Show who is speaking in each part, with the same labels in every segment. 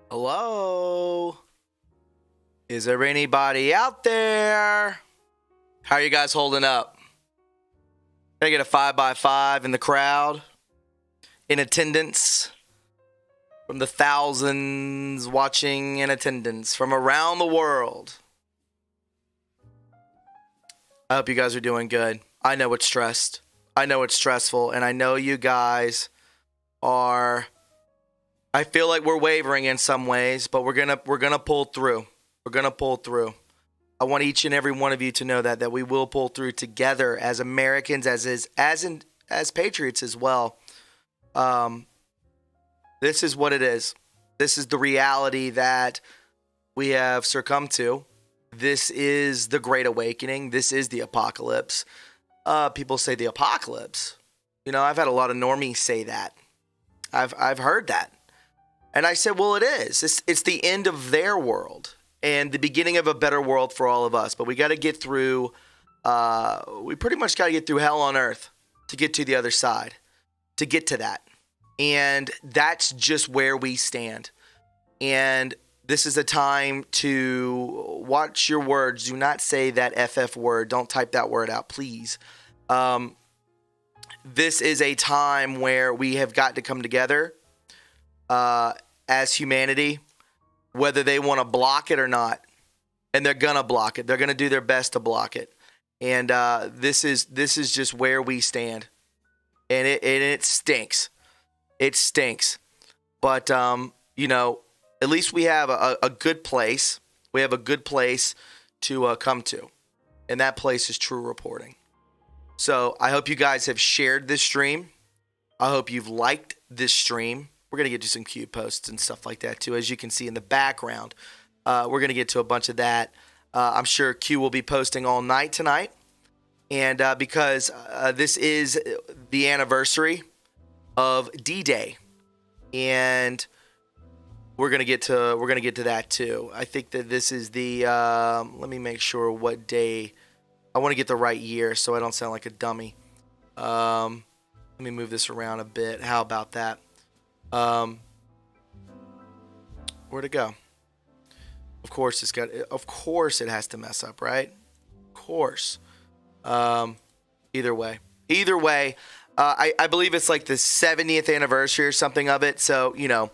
Speaker 1: Hello? Is there anybody out there? How are you guys holding up? Can I get a 5x5 in the crowd? In attendance? From the thousands watching in attendance from around the world. I hope you guys are doing good. I know it's stressed. I know it's stressful. And I know you guys are... I feel like we're wavering in some ways, but we're gonna pull through. We're gonna pull through. I want each and every one of you to know that we will pull through together as Americans, as patriots as well. This is what it is. This is the reality that we have succumbed to. This is the Great Awakening. This is the apocalypse. People say the apocalypse. You know, I've had a lot of normies say that. I've heard that. And I said, well, it is. It's the end of their world and the beginning of a better world for all of us. But we got to get through, we pretty much got to get through hell on earth to get to the other side, to get to that. And that's just where we stand. And this is a time to watch your words. Do not say that FF word. Don't type that word out, please. This is a time where we have got to come together as humanity, whether they want to block it or not. And they're going to block it. They're going to do their best to block it. And this is just where we stand. And it stinks. It stinks. But, you know, at least we have a good place. We have a good place to come to. And that place is True Reporting. So I hope you guys have shared this stream. I hope you've liked this stream. We're going to get to some cute posts and stuff like that, too. As you can see in the background, we're going to get to a bunch of that. I'm sure Q will be posting all night tonight. And because this is the anniversary of D-Day, and we're gonna get to that too. I think that this is the let me make sure what day. I want to get the right year so I don't sound like a dummy. Let me move this around a bit. How about that? Where'd it go? Of course it has to mess up, right? Of course. Either way. I believe it's like the 70th anniversary or something of it. So, you know,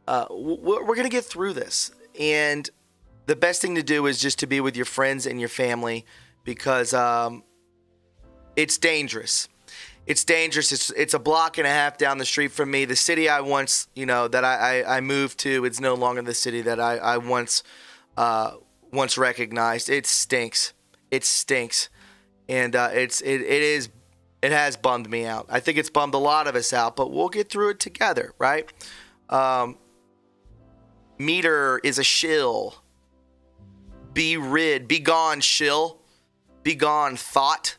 Speaker 1: we're going to get through this. And the best thing to do is just to be with your friends and your family, because it's dangerous. It's dangerous. It's a block and a half down the street from me. The city I once, you know, that I moved to, it's no longer the city that I once recognized. It stinks. It stinks. And it has bummed me out. I think it's bummed a lot of us out, but we'll get through it together, right? Meter is a shill. Be gone, shill. Be gone, thought.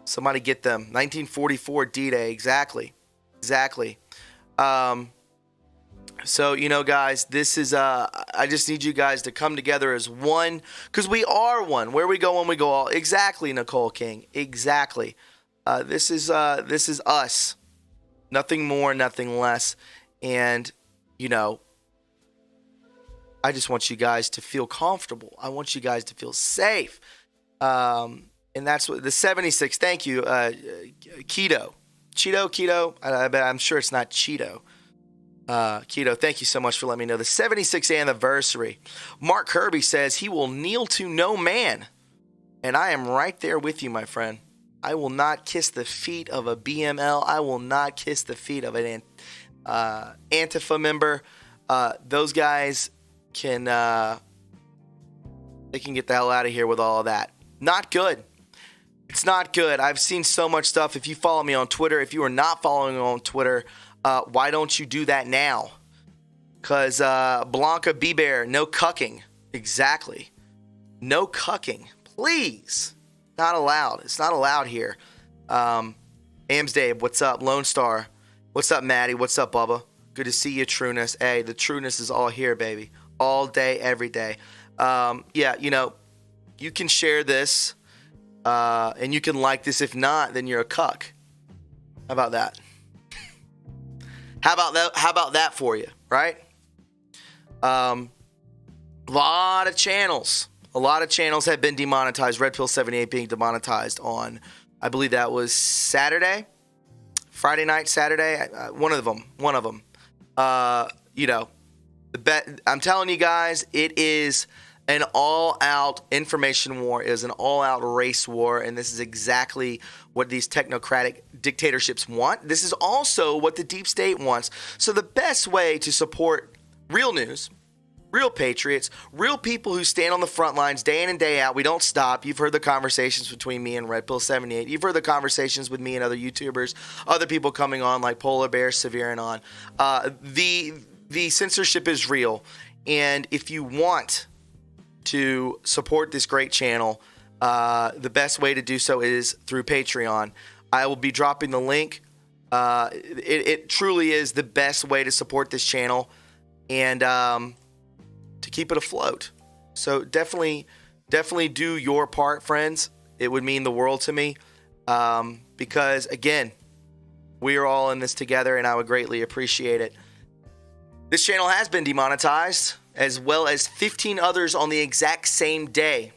Speaker 1: Somebody get them. 1944 D-Day, exactly. So, you know, guys, this is, I just need you guys to come together as one, because we are one. Where we go when we go all. Exactly, Nicole King. Exactly. This is us. Nothing more, nothing less. And, you know, I just want you guys to feel comfortable. I want you guys to feel safe. And that's what the 76. Thank you, Keto. I'm sure it's not Cheeto. Keto, thank you so much for letting me know. The 76th anniversary. Mark Kirby says he will kneel to no man. And I am right there with you, my friend. I will not kiss the feet of a BML. I will not kiss the feet of an Antifa member. Those guys can they can get the hell out of here with all of that. Not good. It's not good. I've seen so much stuff. If you follow me on Twitter, if you are not following me on Twitter, why don't you do that now? Because Blanca B-Bear, no cucking. Exactly. No cucking. Please. Not allowed. It's not allowed here. Amsdave, what's up? Lone Star. What's up, Maddie? What's up, Bubba? Good to see you, Trueness. Hey, the Trueness is all here, baby. All day, every day. Yeah, you know, you can share this. And you can like this. If not, then you're a cuck. How about that? How about that for you? right? A lot of channels have been demonetized. Red Pill 78 being demonetized on, I believe that was Friday night, Saturday. One of them. I'm telling you guys, it is an all-out information war. It is an all-out race war, and this is exactly what these technocratic dictatorships want. This is also what the deep state wants. So the best way to support real news, real patriots, real people who stand on the front lines day in and day out. We don't stop. You've heard the conversations between me and Red Pill 78. You've heard the conversations with me and other YouTubers, other people coming on like Polar Bear, Severe, and on. The censorship is real. And if you want to support this great channel, the best way to do so is through Patreon. I will be dropping the link. It truly is the best way to support this channel and to keep it afloat. So definitely do your part, friends. It would mean the world to me, because again, we are all in this together, and I would greatly appreciate it. This channel has been demonetized, as well as 15 others on the exact same day.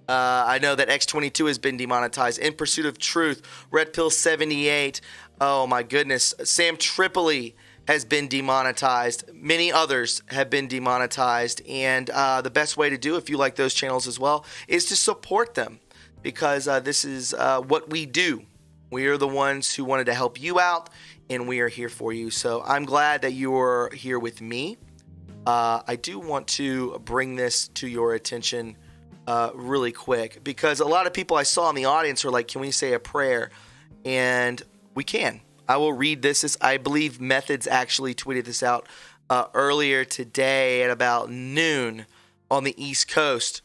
Speaker 1: I know that X22 has been demonetized. In Pursuit of Truth, Red Pill 78. Oh my goodness. Sam Tripoli has been demonetized. Many others have been demonetized. And the best way to do, if you like those channels as well, is to support them. Because this is what we do. We are the ones who wanted to help you out, and we are here for you. So I'm glad that you are here with me. I do want to bring this to your attention really quick, because a lot of people I saw in the audience were like, can we say a prayer? And we can. I will read this. I believe Methods actually tweeted this out earlier today at about noon on the East Coast.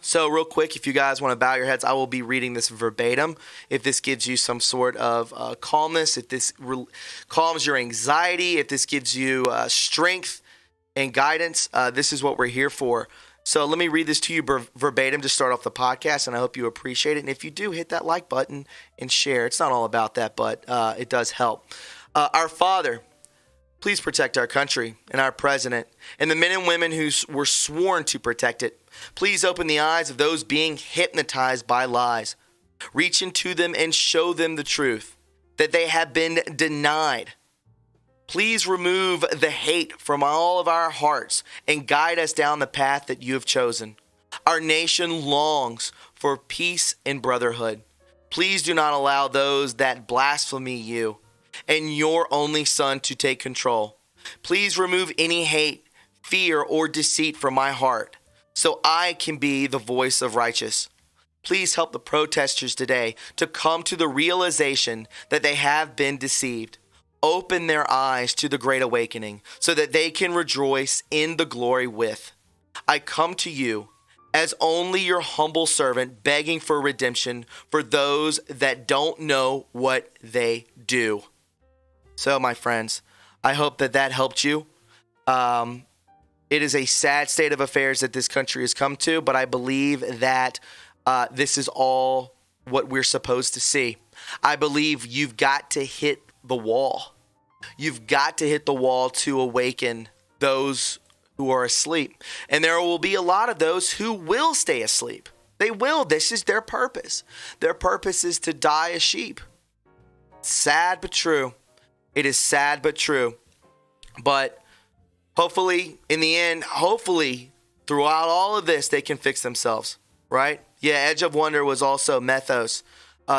Speaker 1: So real quick, if you guys want to bow your heads, I will be reading this verbatim. If this gives you some sort of calmness, if this calms your anxiety, if this gives you strength and guidance, this is what we're here for. So let me read this to you verbatim to start off the podcast, and I hope you appreciate it. And if you do, hit that like button and share. It's not all about that, but it does help. Our Father, please protect our country and our president and the men and women who were sworn to protect it. Please open the eyes of those being hypnotized by lies. Reach into them and show them the truth that they have been denied. Please remove the hate from all of our hearts and guide us down the path that you have chosen. Our nation longs for peace and brotherhood. Please do not allow those that blaspheme you and your only Son to take control. Please remove any hate, fear, or deceit from my heart, so I can be the voice of righteous. Please help the protesters today to come to the realization that they have been deceived. Open their eyes to the great awakening so that they can rejoice in the glory with. I come to you as only your humble servant, begging for redemption for those that don't know what they do. So, my friends, I hope that helped you. It is a sad state of affairs that this country has come to, but I believe that this is all what we're supposed to see. I believe you've got to hit the wall. You've got to hit the wall to awaken those who are asleep. And there will be a lot of those who will stay asleep. They will. This is their purpose. Their purpose is to die as sheep. Sad but true. It is sad but true. But hopefully, in the end, throughout all of this, they can fix themselves, right? Yeah, Edge of Wonder was also Mythos.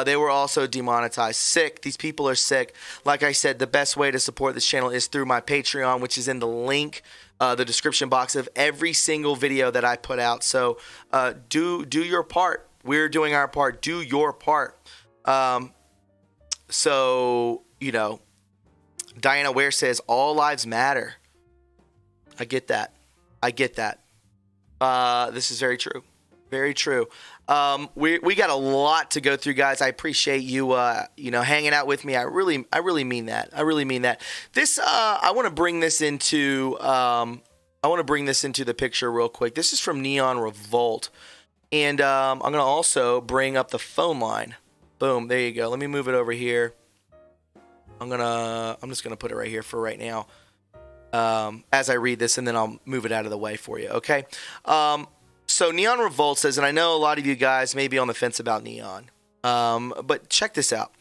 Speaker 1: They were also demonetized. Sick. These people are sick. Like I said, the best way to support this channel is through my Patreon, which is in the link, the description box of every single video that I put out. So do your part. We're doing our part. Do your part. So, Diana Ware says, all lives matter. I get that. This is very true. Very true. We got a lot to go through, guys. I appreciate you, hanging out with me. I really mean that. This, I want to bring this into, the picture real quick. This is from Neon Revolt, and I'm gonna also bring up the phone line. Boom, there you go. Let me move it over here. I'm just gonna put it right here for right now. as I read this, and then I'll move it out of the way for you, okay? So Neon Revolt says, and I know a lot of you guys may be on the fence about Neon, but check this out.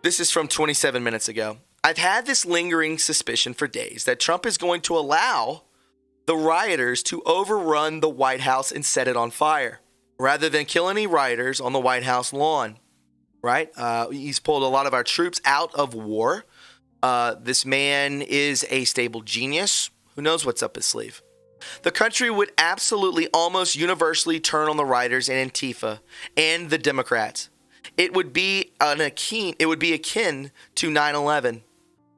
Speaker 1: This is from 27 minutes ago. I've had this lingering suspicion for days that Trump is going to allow the rioters to overrun the White House and set it on fire, rather than kill any rioters on the White House lawn, right? He's pulled a lot of our troops out of war. This man is a stable genius. Who knows what's up his sleeve? The country would absolutely almost universally turn on the rioters and Antifa and the Democrats. It would be akin to 9/11.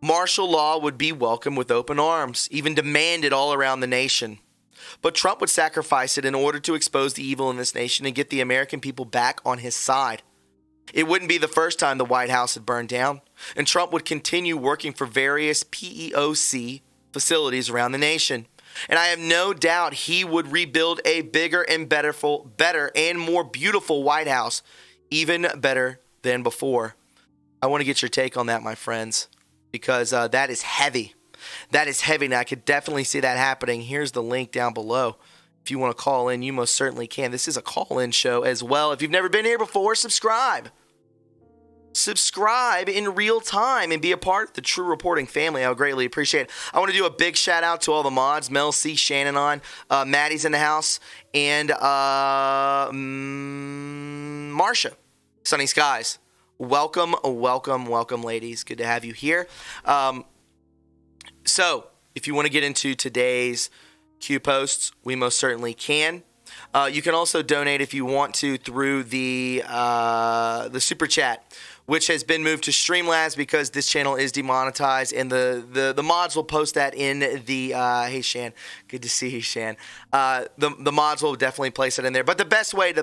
Speaker 1: Martial law would be welcomed with open arms, even demanded all around the nation. But Trump would sacrifice it in order to expose the evil in this nation and get the American people back on his side. It wouldn't be the first time the White House had burned down, and Trump would continue working for various PEOC facilities around the nation. And I have no doubt he would rebuild a bigger and better and more beautiful White House, even better than before. I want to get your take on that, my friends, because that is heavy. That is heavy, and I could definitely see that happening. Here's the link down below. If you want to call in, you most certainly can. This is a call-in show as well. If you've never been here before, subscribe. Subscribe in real time and be a part of the True Reporting family. I would greatly appreciate it. I want to do a big shout out to all the mods. Mel C, Shannon on, Maddie's in the house, and Marsha, Sunny Skies. Welcome, welcome, welcome, ladies. Good to have you here. So, if you want to get into today's Q posts, we most certainly can. You can also donate if you want to through the super chat, which has been moved to Streamlabs because this channel is demonetized, and the mods will post that in the hey Shan, good to see you, Shan. The mods will definitely place it in there. But the best way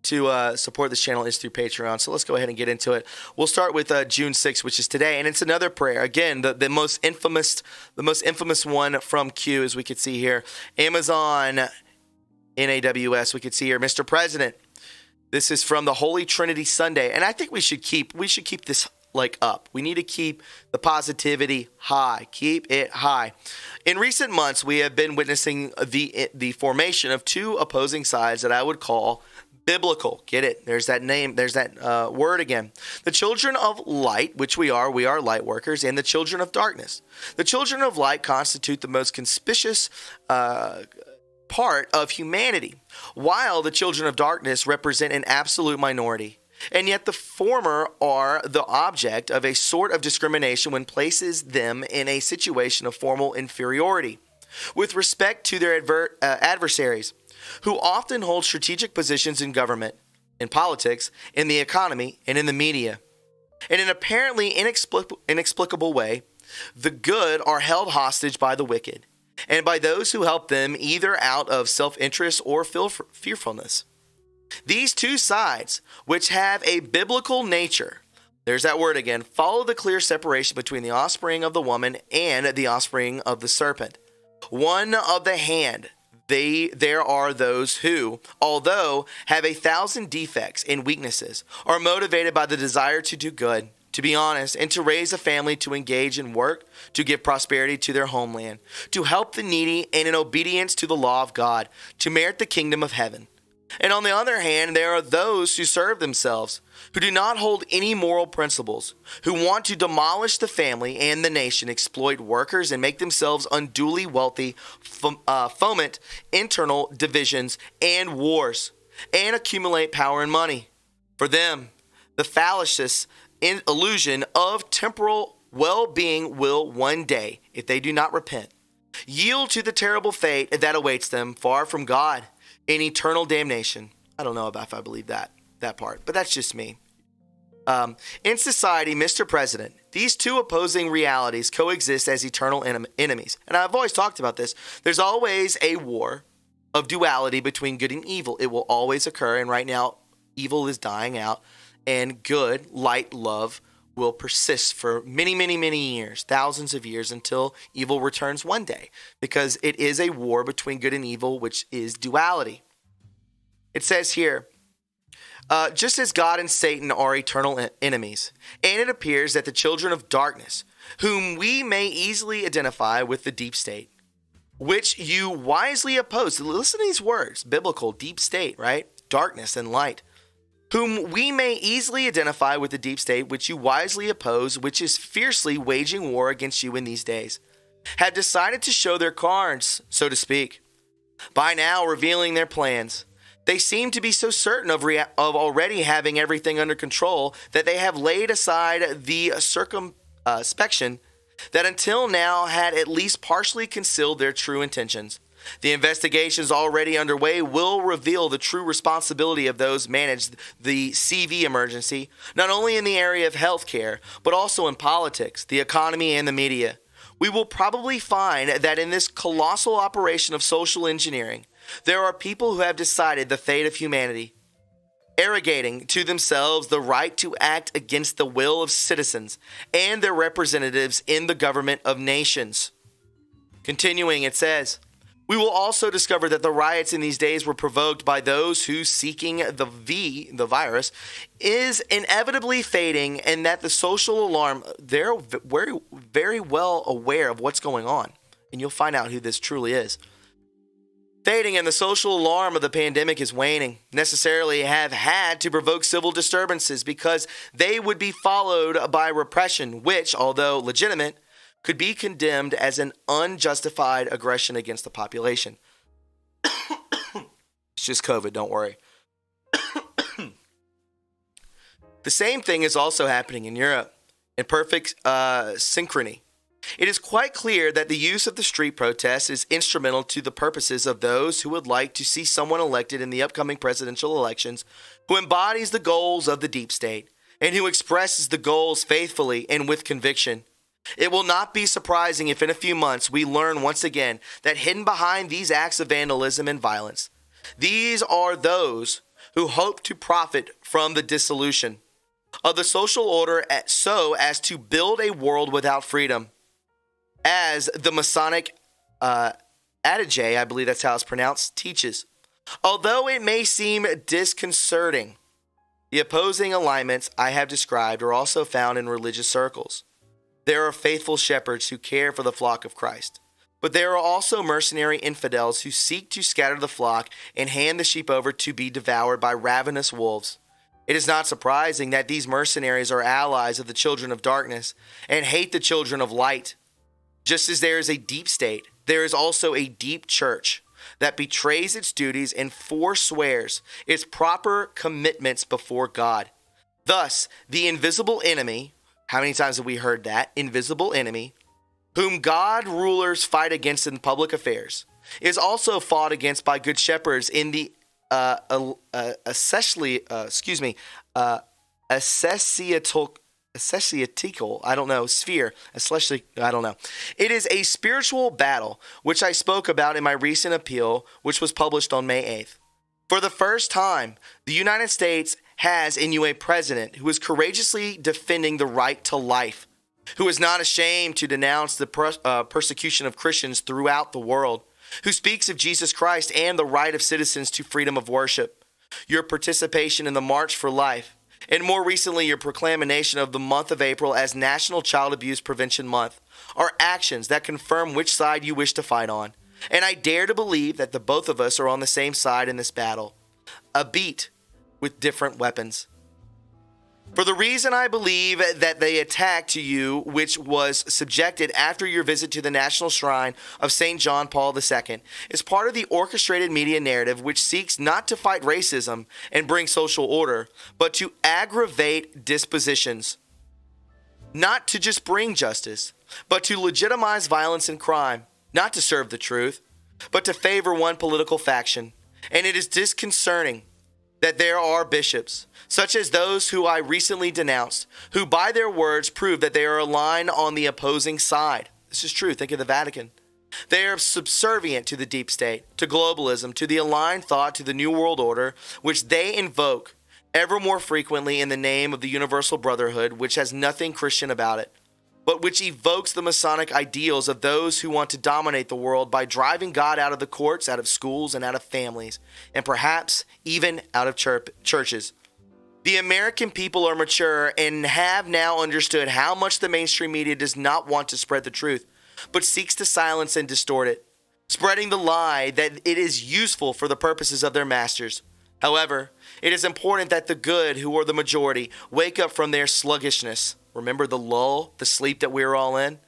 Speaker 1: to support this channel is through Patreon. So let's go ahead and get into it. We'll start with June 6th, which is today, and it's another prayer. Again, the most infamous one from Q, as we could see here. Amazon NAWS, we could see here, Mr. President. This is from the Holy Trinity Sunday, and I think we should keep this up. We need to keep the positivity high. Keep it high. In recent months, we have been witnessing the formation of two opposing sides that I would call biblical. Get it? There's that name. There's that word again. The children of light, which we are light workers, and the children of darkness. The children of light constitute the most conspicuous part of humanity, while the children of darkness represent an absolute minority. And yet the former are the object of a sort of discrimination when places them in a situation of formal inferiority with respect to their adversaries, who often hold strategic positions in government, in politics, in the economy, and in the media. In an apparently inexplicable way, the good are held hostage by the wicked, and by those who help them either out of self-interest or fearfulness. These two sides, which have a biblical nature, there's that word again, follow the clear separation between the offspring of the woman and the offspring of the serpent. One of the hand, there are those who, although have 1,000 defects and weaknesses, are motivated by the desire to do good, to be honest, and to raise a family, to engage in work, to give prosperity to their homeland, to help the needy, and in obedience to the law of God, to merit the kingdom of heaven. And on the other hand, there are those who serve themselves, who do not hold any moral principles, who want to demolish the family and the nation, exploit workers, and make themselves unduly wealthy, foment internal divisions and wars, and accumulate power and money. For them, the fallacious illusion of temporal well-being will one day, if they do not repent, yield to the terrible fate that awaits them far from God in eternal damnation. I don't know if I believe that part, but that's just me. In society, Mr. President, these two opposing realities coexist as eternal enemies. And I've always talked about this. There's always a war of duality between good and evil. It will always occur, and right now, evil is dying out, and good, light, love will persist for many, many, many years, thousands of years, until evil returns one day, because it is a war between good and evil, which is duality. It says here, just as God and Satan are eternal enemies, and it appears that the children of darkness, whom we may easily identify with the deep state, which you wisely oppose. Listen to these words, biblical, deep state, right? Darkness and light. Whom we may easily identify with the deep state, which you wisely oppose, which is fiercely waging war against you in these days, have decided to show their cards, so to speak, by now revealing their plans. They seem to be so certain of already having everything under control that they have laid aside the circumspection that until now had at least partially concealed their true intentions. The investigations already underway will reveal the true responsibility of those managed the CV emergency, not only in the area of healthcare, but also in politics, the economy, and the media. We will probably find that in this colossal operation of social engineering, there are people who have decided the fate of humanity, arrogating to themselves the right to act against the will of citizens and their representatives in the government of nations. Continuing, it says, we will also discover that the riots in these days were provoked by those who, seeking the virus, is inevitably fading, and that the social alarm, they're very, very well aware of what's going on. And you'll find out who this truly is. Fading, and the social alarm of the pandemic is waning, necessarily have had to provoke civil disturbances because they would be followed by repression, which, although legitimate, could be condemned as an unjustified aggression against the population. It's just COVID, don't worry. The same thing is also happening in Europe, in perfect synchrony. It is quite clear that the use of the street protest is instrumental to the purposes of those who would like to see someone elected in the upcoming presidential elections who embodies the goals of the deep state and who expresses the goals faithfully and with conviction. It will not be surprising if in a few months we learn once again that hidden behind these acts of vandalism and violence, these are those who hope to profit from the dissolution of the social order so as to build a world without freedom. As the Masonic adage, I believe that's how it's pronounced, teaches. Although it may seem disconcerting, the opposing alignments I have described are also found in religious circles. There are faithful shepherds who care for the flock of Christ, but there are also mercenary infidels who seek to scatter the flock and hand the sheep over to be devoured by ravenous wolves. It is not surprising that these mercenaries are allies of the children of darkness and hate the children of light. Just as there is a deep state, there is also a deep church that betrays its duties and forswears its proper commitments before God. Thus, the invisible enemy, how many times have we heard that? Invisible enemy, whom God rulers fight against in public affairs, is also fought against by good shepherds in the sphere, especially, I don't know. It is a spiritual battle, which I spoke about in my recent appeal, which was published on May 8th. For the first time, the United States has in you a president who is courageously defending the right to life, who is not ashamed to denounce the persecution of Christians throughout the world, who speaks of Jesus Christ and the right of citizens to freedom of worship. Your participation in the March for Life, and more recently your proclamation of the month of April as National Child Abuse Prevention Month, are actions that confirm which side you wish to fight on. And I dare to believe that the both of us are on the same side in this battle, albeit with different weapons. For the reason I believe that the attack to you, which was subjected after your visit to the National Shrine of St. John Paul II, is part of the orchestrated media narrative which seeks not to fight racism and bring social order, but to aggravate dispositions. Not to just bring justice, but to legitimize violence and crime, not to serve the truth, but to favor one political faction. And it is disconcerting that there are bishops, such as those who I recently denounced, who by their words prove that they are aligned on the opposing side. This is true. Think of the Vatican. They are subservient to the deep state, to globalism, to the aligned thought, to the New World Order, which they invoke ever more frequently in the name of the Universal Brotherhood, which has nothing Christian about it, but which evokes the Masonic ideals of those who want to dominate the world by driving God out of the courts, out of schools, and out of families, and perhaps even out of churches. The American people are mature and have now understood how much the mainstream media does not want to spread the truth, but seeks to silence and distort it, spreading the lie that it is useful for the purposes of their masters. However, it is important that the good, who are the majority, wake up from their sluggishness. Remember the lull, the sleep that we're all in?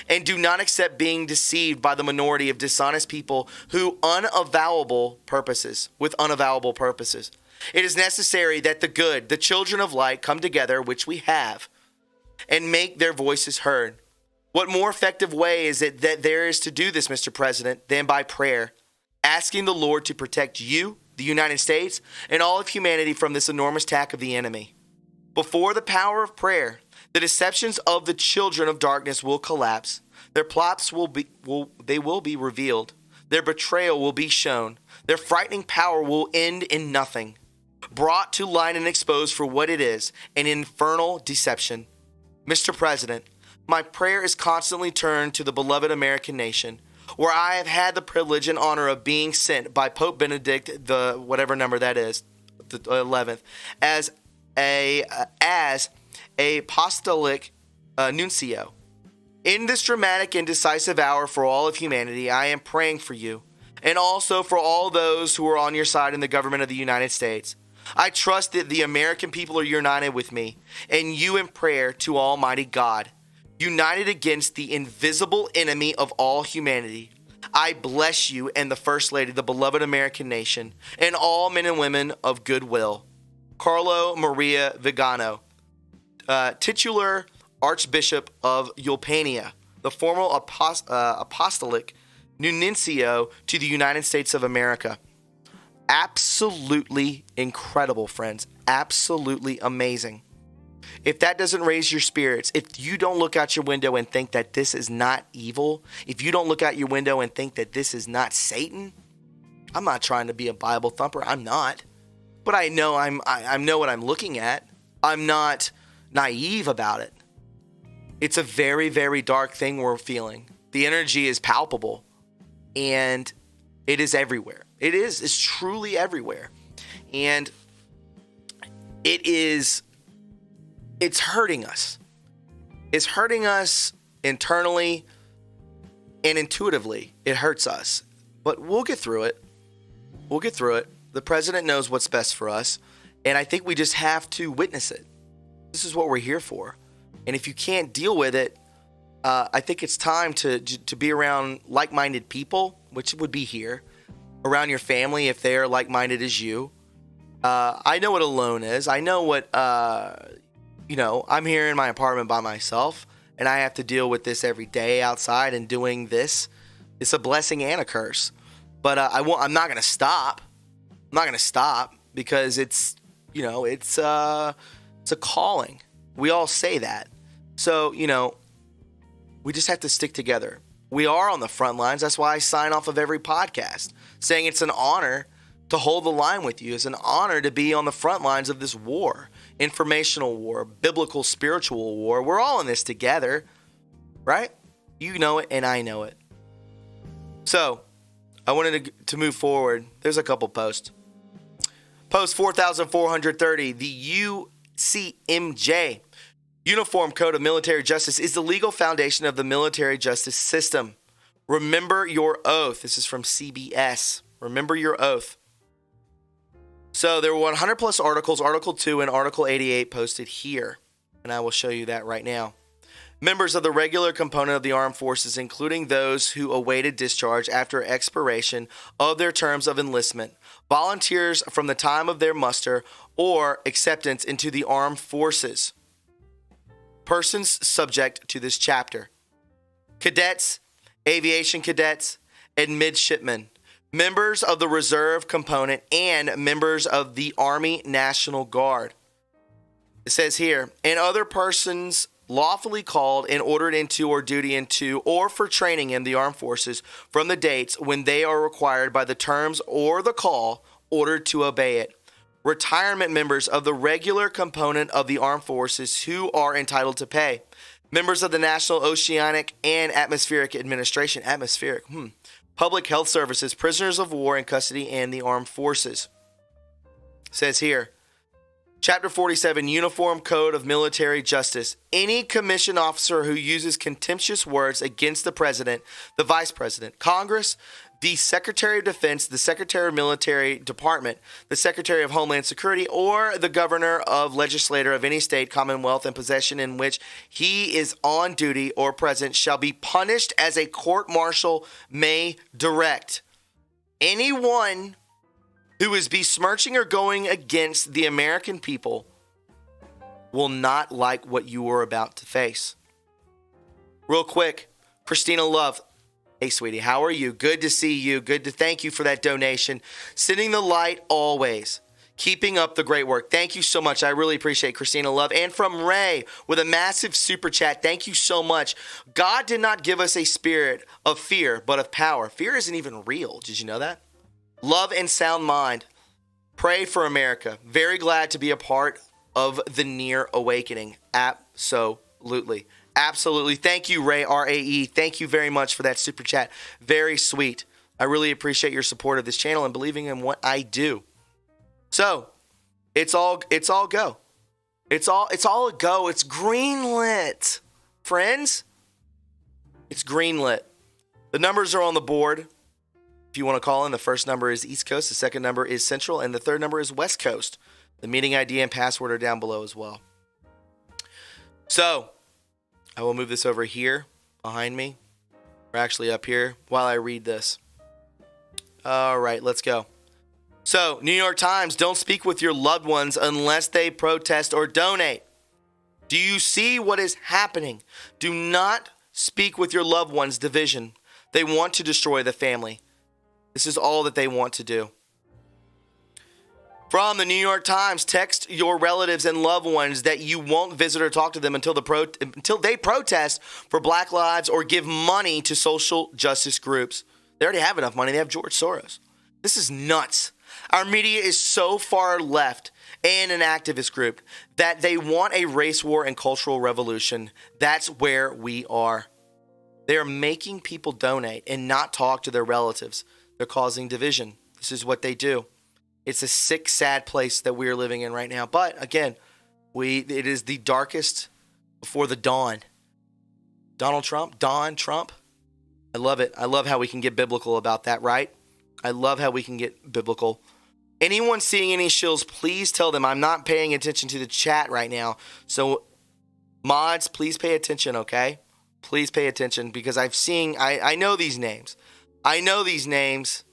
Speaker 1: And do not accept being deceived by the minority of dishonest people with unavowable purposes. It is necessary that the good, the children of light, come together, which we have, and make their voices heard. What more effective way is it that there is to do this, Mr. President, than by prayer, asking the Lord to protect you, the United States, and all of humanity from this enormous attack of the enemy? Before the power of prayer, the deceptions of the children of darkness will collapse. Their plots will be revealed. Their betrayal will be shown. Their frightening power will end in nothing. Brought to light and exposed for what it is, an infernal deception. Mr. President, my prayer is constantly turned to the beloved American nation, where I have had the privilege and honor of being sent by Pope Benedict, the whatever number that is, the 11th, as a apostolic nuncio. In this dramatic and decisive hour for all of humanity, I am praying for you, and also for all those who are on your side in the government of the United States. I trust that the American people are united with me and you in prayer to Almighty God, united against the invisible enemy of all humanity. I bless you and the First Lady, the beloved American nation, and all men and women of goodwill. Carlo Maria Vigano, titular Archbishop of Ulpania, the former apostolic nuncio to the United States of America. Absolutely incredible, friends. Absolutely amazing. If that doesn't raise your spirits, if you don't look out your window and think that this is not evil, if you don't look out your window and think that this is not Satan, I'm not trying to be a Bible thumper. I'm not. But I know I know what I'm looking at. I'm not naive about it. It's a very, very dark thing we're feeling. The energy is palpable, and it is everywhere. It's truly everywhere. And it's hurting us. It's hurting us internally and intuitively. It hurts us. But we'll get through it. We'll get through it. The president knows what's best for us. And I think we just have to witness it. This is what we're here for. And if you can't deal with it, I think it's time to be around like-minded people, which would be here. Around your family if they are like-minded as you. I know what alone is. I know what, I'm here in my apartment by myself, and I have to deal with this every day outside and doing this. It's a blessing and a curse. But I'm not going to stop. I'm not going to stop because it's a calling. We all say that. So, we just have to stick together. We are on the front lines. That's why I sign off of every podcast saying it's an honor to hold the line with you. It's an honor to be on the front lines of this war, informational war, biblical, spiritual war. We're all in this together, right? You know it and I know it. So I wanted to move forward. There's a couple posts. Post 4,430, the UCMJ, Uniform Code of Military Justice, is the legal foundation of the military justice system. Remember your oath. This is from CBS. Remember your oath. So there were 100 plus articles, Article 2 and Article 88 posted here. And I will show you that right now. Members of the regular component of the armed forces, including those who awaited discharge after expiration of their terms of enlistment, volunteers from the time of their muster or acceptance into the armed forces, persons subject to this chapter, cadets, aviation cadets, and midshipmen, members of the reserve component, and members of the Army National Guard. It says here, and other persons lawfully called and ordered into or duty into or for training in the armed forces from the dates when they are required by the terms or the call ordered to obey it. Retirement members of the regular component of the armed forces who are entitled to pay. Members of the National Oceanic and Atmospheric Administration, Public Health Services, prisoners of war in custody, and the armed forces. It says here, Chapter 47, Uniform Code of Military Justice. Any commissioned officer who uses contemptuous words against the president, the vice president, Congress, the Secretary of Defense, the Secretary of Military Department, the Secretary of Homeland Security, or the governor of legislature of any state, commonwealth, and possession in which he is on duty or present shall be punished as a court-martial may direct. Anyone who is besmirching or going against the American people will not like what you are about to face. Real quick, Christina Love. Hey, sweetie, how are you? Good to see you. Good to thank you for that donation. Sending the light always. Keeping up the great work. Thank you so much. I really appreciate Christina Love. And from Ray with a massive super chat. Thank you so much. God did not give us a spirit of fear, but of power. Fear isn't even real. Did you know that? Love and sound mind. Pray for America. Very glad to be a part of the near awakening. Absolutely. Absolutely. Thank you, Ray, R-A-E. Thank you very much for that super chat. Very sweet. I really appreciate your support of this channel and believing in what I do. So, it's all go. It's all a go. It's greenlit. Friends, it's greenlit. The numbers are on the board. If you want to call in, the first number is East Coast, the second number is Central, and the third number is West Coast. The meeting ID and password are down below as well. So, I will move this over here behind me. We're actually up here while I read this. All right, let's go. So, New York Times, don't speak with your loved ones unless they protest or donate. Do you see what is happening? Do not speak with your loved ones' division. They want to destroy the family. This is all that they want to do. From the New York Times, text your relatives and loved ones that you won't visit or talk to them until they protest for Black Lives or give money to social justice groups. They already have enough money. They have George Soros. This is nuts. Our media is so far left and an activist group that they want a race war and cultural revolution. That's where we are. They are making people donate and not talk to their relatives. They're causing division. This is what they do. It's a sick, sad place that we are living in right now. But again, it is the darkest before the dawn. Donald Trump, Don Trump. I love it. I love how we can get biblical about that, right? I love how we can get biblical. Anyone seeing any shills, please tell them I'm not paying attention to the chat right now. So mods, please pay attention, okay? Please pay attention because I know these names. I know these names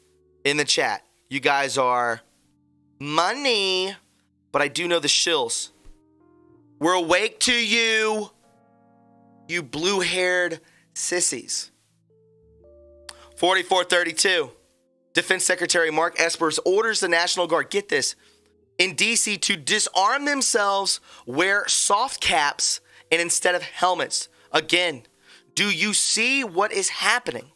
Speaker 1: in the chat. You guys are money, but I do know the shills. We're awake to you, you blue-haired sissies. 4432. Defense Secretary Mark Esper orders the National Guard, get this, in D.C. to disarm themselves, wear soft caps, and instead of helmets. Again, do you see what is happening?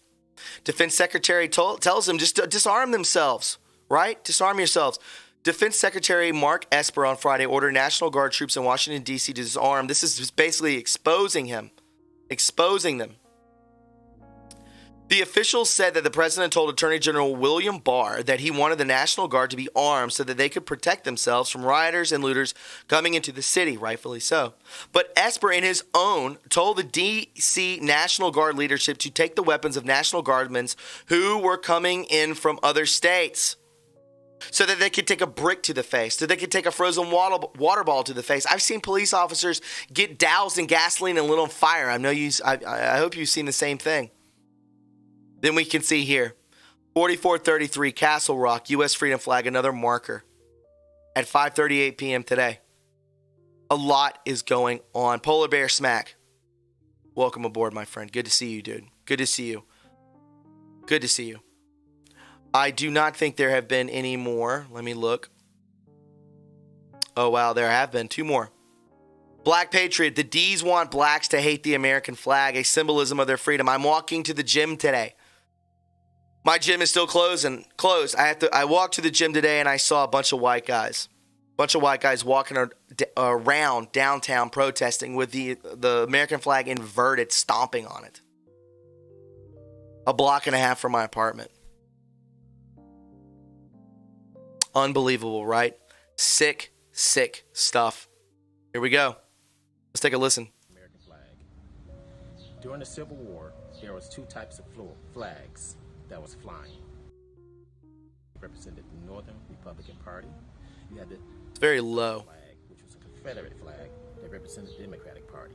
Speaker 1: Defense Secretary tells them just to disarm themselves, right? Disarm yourselves. Defense Secretary Mark Esper on Friday ordered National Guard troops in Washington, D.C. to disarm. This is just basically exposing them. The officials said that the president told Attorney General William Barr that he wanted the National Guard to be armed so that they could protect themselves from rioters and looters coming into the city, rightfully so. But Esper, in his own, told the D.C. National Guard leadership to take the weapons of National Guardsmen who were coming in from other states so that they could take a brick to the face, so they could take a frozen water ball to the face. I've seen police officers get doused in gasoline and lit on fire. I hope you've seen the same thing. Then we can see here, 4433 Castle Rock, U.S. Freedom Flag, another marker at 5:38 p.m. today. A lot is going on. Polar Bear Smack, welcome aboard, my friend. Good to see you, dude. Good to see you. Good to see you. I do not think there have been any more. Let me look. Oh, wow, there have been two more. Black Patriot, the D's want blacks to hate the American flag, a symbolism of their freedom. I'm walking to the gym today. My gym is still closed. I walked to the gym today and I saw a bunch of white guys. Walking around downtown protesting with the American flag inverted, stomping on it. A block and a half from my apartment. Unbelievable, right? Sick, Sick stuff. Here we go. Let's take a listen.
Speaker 2: American flag. During the Civil War, there was two types of flags that was flying. Represented the Northern Republican Party. You had the
Speaker 1: It's very low.
Speaker 2: flag, which was a Confederate flag that represented the Democratic Party.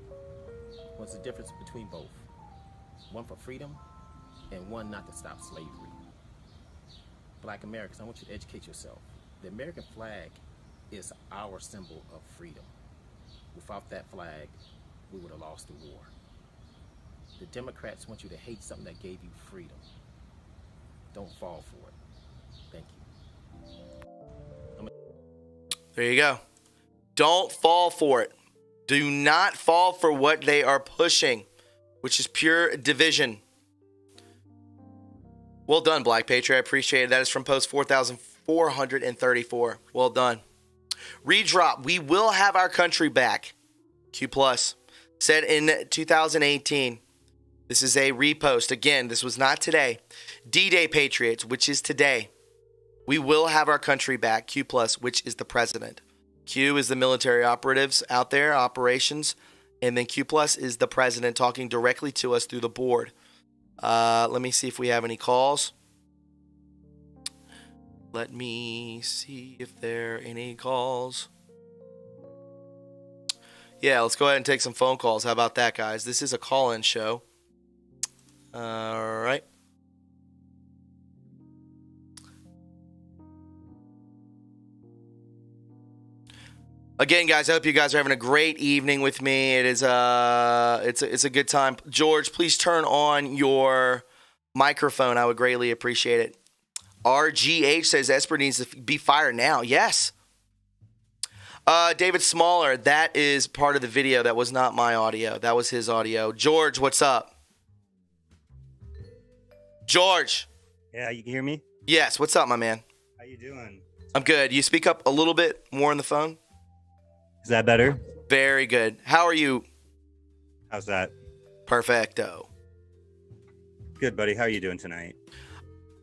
Speaker 2: What's the difference between both? One for freedom and one not to stop slavery. Black Americans, I want you to educate yourself. The American flag is our symbol of freedom. Without that flag, we would have lost the war. The Democrats want you to hate something that gave you freedom. Don't fall for it. Thank you.
Speaker 1: There you go. Don't fall for it. Do not fall for what they are pushing, which is pure division. Well done, Black Patriot. I appreciate it. That is from post 4,434. Well done. Redrop. We will have our country back. Q+. Said in 2018. This is a repost. Again, this was not today. D-Day Patriots, which is today. We will have our country back. Q+, which is the president. Q is the military operatives out there, operations. And then Q+ is the president talking directly to us through the board. Let me see if we have any calls. Let me see if there are any calls. Yeah, let's go ahead and take some phone calls. How about that, guys? This is a call-in show. All right. Again, guys, I hope you guys are having a great evening with me. It is it's a good time. George, please turn on your microphone. I would greatly appreciate it. RGH says Esper needs to be fired now. Yes. David Smaller, that is part of the video. That was not my audio. That was his audio. George, what's up? George.
Speaker 3: Yeah, you can hear me?
Speaker 1: Yes, what's up, my man?
Speaker 3: How you doing?
Speaker 1: I'm good. You speak up a little bit more on the phone?
Speaker 3: Is that better?
Speaker 1: Very good. How are you?
Speaker 3: How's that?
Speaker 1: Perfecto.
Speaker 3: Good, buddy. How are you doing tonight?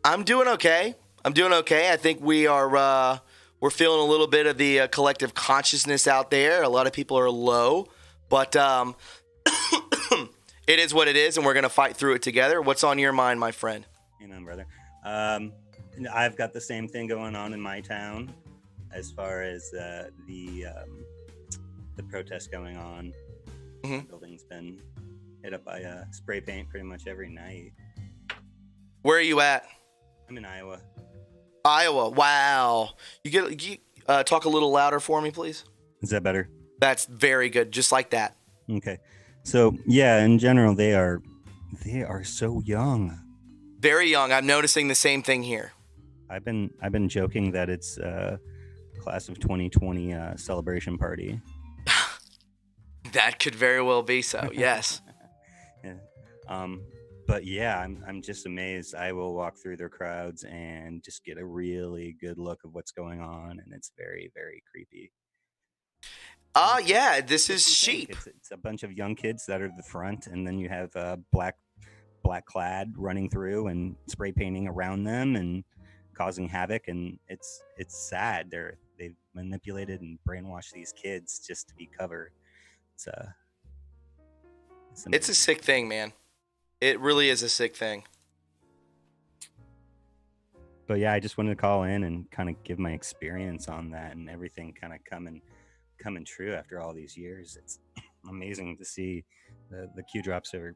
Speaker 1: I'm doing okay. I think we are we're feeling a little bit of the collective consciousness out there. A lot of people are low, but it is what it is, and we're going to fight through it together. What's on your mind, my friend?
Speaker 3: Amen, brother. I've got the same thing going on in my town as far as the protest going on.
Speaker 1: Mm-hmm.
Speaker 3: The building's been hit up by spray paint pretty much every night.
Speaker 1: Where are you at?
Speaker 3: I'm in Iowa.
Speaker 1: Iowa. Wow. You talk a little louder for me, please?
Speaker 3: Is that better?
Speaker 1: That's very good. Just like that.
Speaker 3: Okay. So, yeah, in general, they are so young.
Speaker 1: Very young. I'm noticing the same thing here.
Speaker 3: I've been joking that it's class of 2020 celebration party.
Speaker 1: That could very well be so. Yes.
Speaker 3: Yeah. But yeah, I'm just amazed. I will walk through their crowds and just get a really good look of what's going on, and it's very, very creepy.
Speaker 1: Yeah, this is sheep.
Speaker 3: It's a bunch of young kids that are at the front, and then you have black clad running through and spray painting around them and causing havoc, and it's sad. They've manipulated and brainwashed these kids just to be covered.
Speaker 1: It's a sick thing, man. It really is a sick thing.
Speaker 3: But yeah, I just wanted to call in and kind of give my experience on that, and everything kind of coming true after all these years. It's amazing to see the Q drops are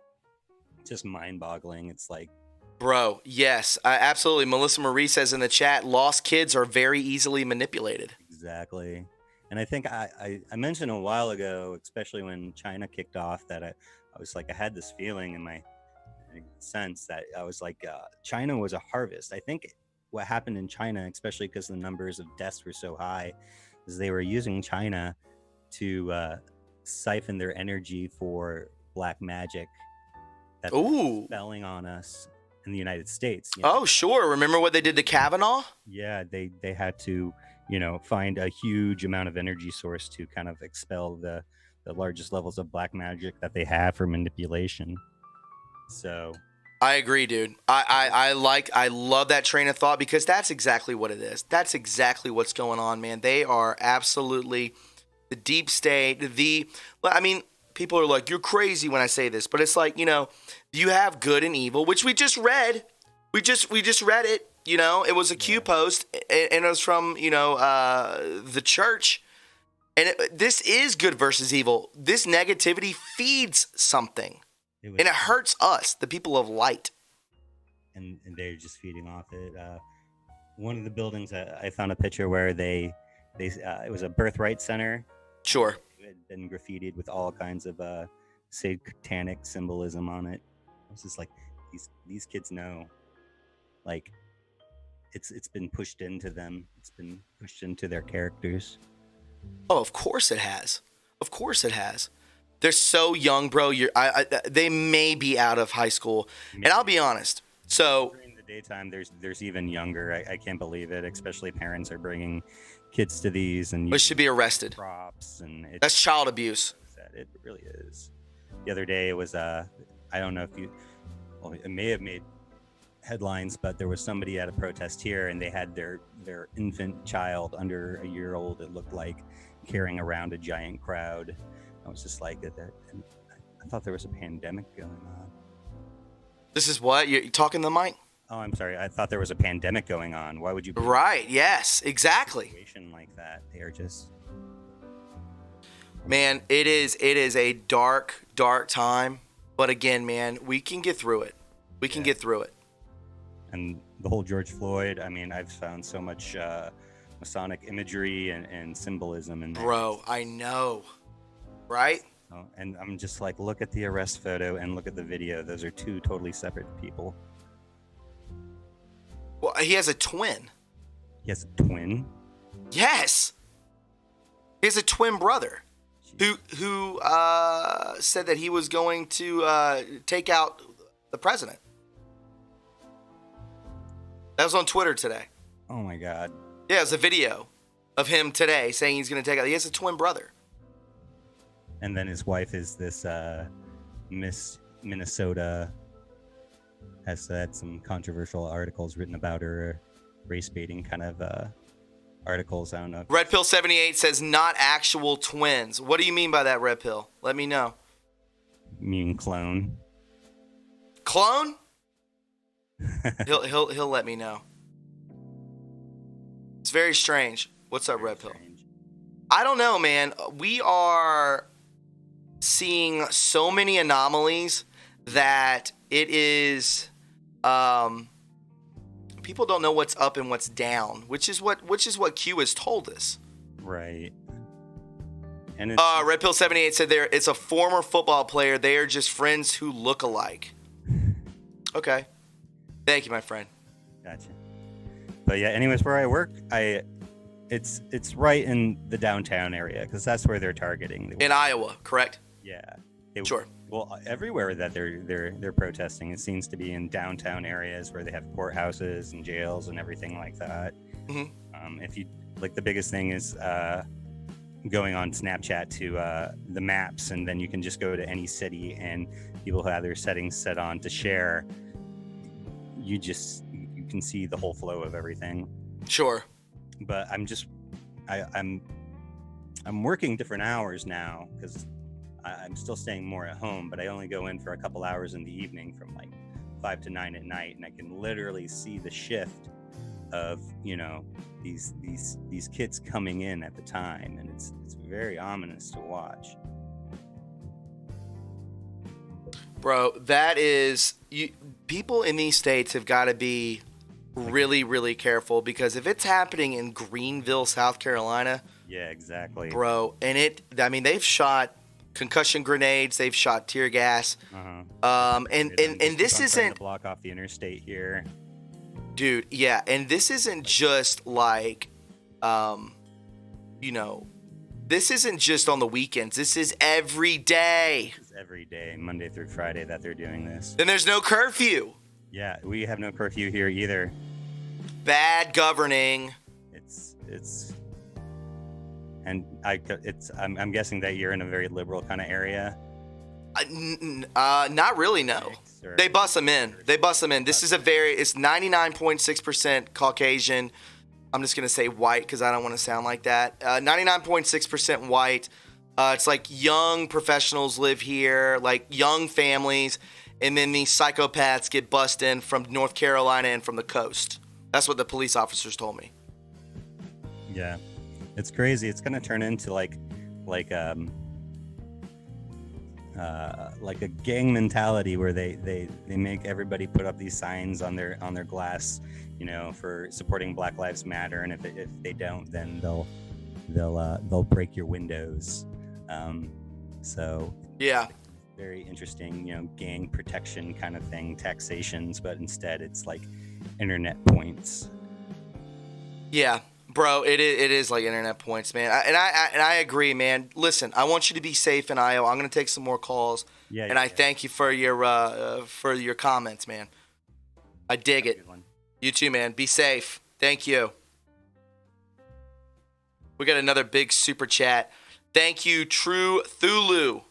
Speaker 3: just mind-boggling. It's like,
Speaker 1: bro, yes, absolutely. Melissa Marie says in the chat, lost kids are very easily manipulated.
Speaker 3: Exactly. And I think I mentioned a while ago, especially when China kicked off, that I was like, I had this feeling in my sense that I was like, China was a harvest. I think what happened in China, especially because the numbers of deaths were so high, is they were using China to siphon their energy for black magic that's spelling on us in the United States. You know?
Speaker 1: Oh, sure. Remember what they did to Kavanaugh?
Speaker 3: Yeah, they had to, find a huge amount of energy source to kind of expel the largest levels of black magic that they have for manipulation. So
Speaker 1: I agree, dude. I love that train of thought because that's exactly what it is. That's exactly what's going on, man. They are absolutely the deep state. I mean, people are like, you're crazy when I say this, but it's like, you have good and evil, which we just read. We just read it. It was a Q post, and it was from the church. And this is good versus evil. This negativity feeds something. And it hurts us, the people of light.
Speaker 3: And they're just feeding off it. One of the buildings, I found a picture where it was a birthright center.
Speaker 1: Sure.
Speaker 3: It had been graffitied with all kinds of satanic symbolism on it. I was just like, these kids know, like, it's been pushed into them. It's been pushed into their characters.
Speaker 1: Oh, of course it has. Of course it has. They're so young, bro. They may be out of high school, and I'll be honest. So
Speaker 3: during the daytime, there's even younger. I can't believe it. Especially parents are bringing kids to these, and
Speaker 1: they should be arrested.
Speaker 3: Props and
Speaker 1: that's child abuse.
Speaker 3: It really is. The other day it was I don't know if it may have made headlines, but there was somebody at a protest here, and they had their infant child under a year old. It looked like carrying around a giant crowd. I was just like, I thought there was a pandemic going on.
Speaker 1: This is what? You're talking to the mic?
Speaker 3: Oh, I'm sorry. I thought there was a pandemic going on. Why would you?
Speaker 1: Right. Yes, exactly.
Speaker 3: Situation like that. They are just.
Speaker 1: Man, it is a dark time. But again, man, we can get through it. We can get through it.
Speaker 3: And the whole George Floyd, I mean, I've found so much Masonic imagery and symbolism in there.
Speaker 1: Bro, I know. Right?
Speaker 3: Oh, and I'm just like, look at the arrest photo and look at the video. Those are two totally separate people.
Speaker 1: Well, he has a twin.
Speaker 3: He has a twin?
Speaker 1: Yes. He has a twin brother who said that he was going to take out the president. That was on Twitter today.
Speaker 3: Oh, my God.
Speaker 1: Yeah, it was a video of him today saying he's going to take out. He has a twin brother.
Speaker 3: And then his wife is this Miss Minnesota. Has had some controversial articles written about her, race baiting kind of articles. I don't know.
Speaker 1: Red Pill 78 says not actual twins. What do you mean by that, Red Pill? Let me know.
Speaker 3: Mean clone.
Speaker 1: Clone? he'll let me know. It's very strange. What's up, Red Pill? I don't know, man. We are seeing so many anomalies that it is people don't know what's up and what's down, which is what Q has told us.
Speaker 3: Right. And
Speaker 1: Red Pill 78 said it's a former football player. They are just friends who look alike. Okay. Thank you, my friend.
Speaker 3: Gotcha. But yeah, anyways, where I work, it's right in the downtown area because that's where they're targeting.
Speaker 1: In Iowa, correct?
Speaker 3: Yeah.
Speaker 1: Sure.
Speaker 3: Well, everywhere that they're protesting, it seems to be in downtown areas where they have courthouses and jails and everything like that. Mm-hmm. If you like, the biggest thing is going on Snapchat to the maps, and then you can just go to any city, and people who have their settings set on to share. You can see the whole flow of everything.
Speaker 1: Sure.
Speaker 3: But I'm working different hours now because I'm still staying more at home, but I only go in for a couple hours in the evening from like 5 to 9 at night, and I can literally see the shift of these kids coming in at the time, and it's very ominous to watch.
Speaker 1: Bro, that is people in these states have got to be really, really careful, because if it's happening in Greenville, South Carolina,
Speaker 3: yeah, exactly,
Speaker 1: bro, and they've shot concussion grenades, they've shot tear gas, and this isn't
Speaker 3: to block off the interstate here,
Speaker 1: dude. Yeah, and this isn't just like, this isn't just on the weekends. This is every day.
Speaker 3: It's every day, Monday through Friday, that they're doing this.
Speaker 1: And there's no curfew.
Speaker 3: Yeah, we have no curfew here either.
Speaker 1: Bad governing.
Speaker 3: I'm guessing that you're in a very liberal kind of area.
Speaker 1: Not really, no. They bust them in. This is it's 99.6% Caucasian. I'm just going to say white because I don't want to sound like that. 99.6% white. It's like young professionals live here, like young families. And then these psychopaths get bussed in from North Carolina and from the coast. That's what the police officers told me.
Speaker 3: Yeah, it's crazy. It's going to turn into like a gang mentality where they make everybody put up these signs on their glass, you know, for supporting Black Lives Matter, and if they don't, then they'll break your windows. So
Speaker 1: yeah,
Speaker 3: very interesting, you know, gang protection kind of thing, taxations, but instead it's like internet points. Yeah.
Speaker 1: Bro, it is like internet points, man. I agree, man. Listen, I want you to be safe in Iowa. I'm gonna take some more calls. Yeah. I thank you for your comments, man. I dig it. You too, man. Be safe. Thank you. We got another big super chat. Thank you, True Thulu.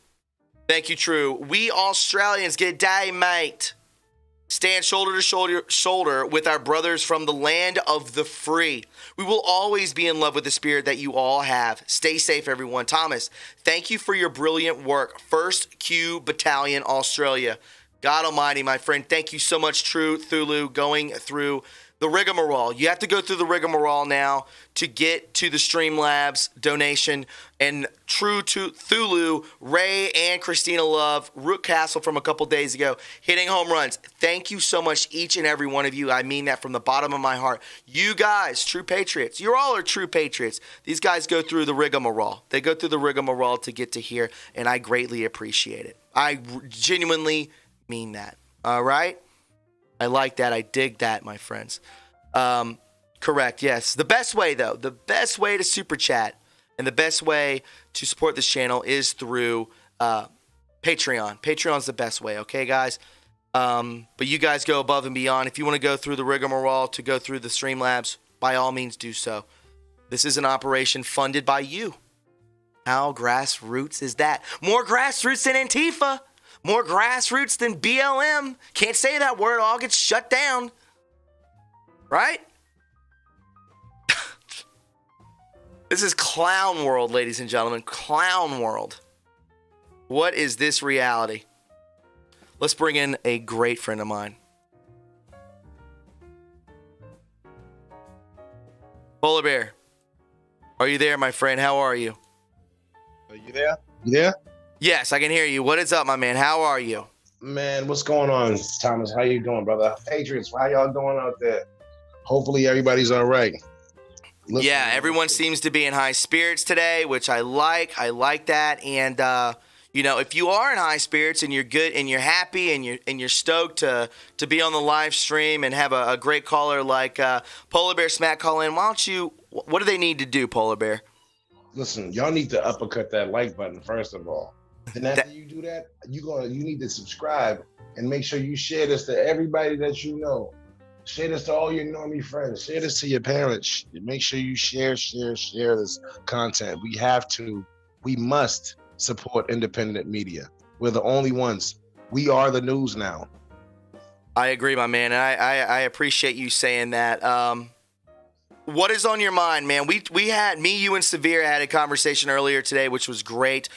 Speaker 1: Thank you, True. We Australians get day, mate. Stand shoulder to shoulder with our brothers from the land of the free. We will always be in love with the spirit that you all have. Stay safe, everyone. Thomas, thank you for your brilliant work. 1st Q Battalion, Australia. God almighty, my friend. Thank you so much, True Thulu, going through the rigmarole. You have to go through the rigmarole now to get to the Streamlabs donation. And True to Thulu, Ray and Christina Love, Rook Castle from a couple days ago, hitting home runs. Thank you so much, each and every one of you. I mean that from the bottom of my heart. You guys, true patriots. You all are true patriots. These guys go through the rigmarole. They go through the rigmarole to get to here, and I greatly appreciate it. I genuinely mean that. All right? I like that. I dig that, my friends. Correct, yes. The best way, though, the best way to super chat and the best way to support this channel is through Patreon. Patreon's the best way, okay, guys? But you guys go above and beyond. If you want to go through the rigmarole to go through the Streamlabs, by all means do so. This is an operation funded by you. How grassroots is that? More grassroots than Antifa. More grassroots than BLM. Can't say that word, all gets shut down. Right? This is clown world, ladies and gentlemen. Clown world. What is this reality? Let's bring in a great friend of mine. Polar Bear, are you there, my friend? How are you?
Speaker 4: Are you there? You there?
Speaker 1: Yes, I can hear you. What is up, my man? How are you?
Speaker 4: Man, what's going on, Thomas? How you doing, brother? Patriots, how y'all doing out there? Hopefully everybody's all right.
Speaker 1: Yeah, everyone seems to be in high spirits today, which I like. I like that. And you know, if you are in high spirits and you're good and you're happy and you're stoked to be on the live stream and have a great caller like Polar Bear Smack call in, why don't you? What do they need to do, Polar Bear?
Speaker 4: Listen, y'all need to uppercut that like button first of all. Then after you do that, you need to subscribe and make sure you share this to everybody that you know. Share this to all your normie friends. Share this to your parents. Make sure you share this content. We must support independent media. We're the only ones. We are the news now.
Speaker 1: I agree, my man. I appreciate you saying that. What is on your mind, man? We had you and Severe had a conversation earlier today, which was great.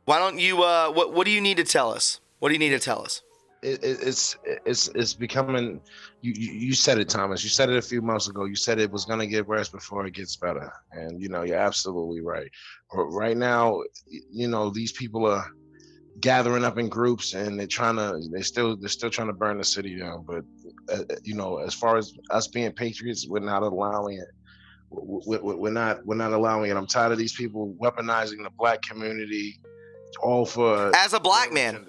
Speaker 1: Why don't you? What do you need to tell us? What do you need to tell us?
Speaker 4: It's becoming. You said it, Thomas. You said it a few months ago. You said it was gonna get worse before it gets better, and you know you're absolutely right. Right now, you know these people are gathering up in groups, and they're still trying to burn the city down. But you know, as far as us being patriots, we're not allowing it. We're not allowing it. I'm tired of these people weaponizing the black community. All for
Speaker 1: as a black man.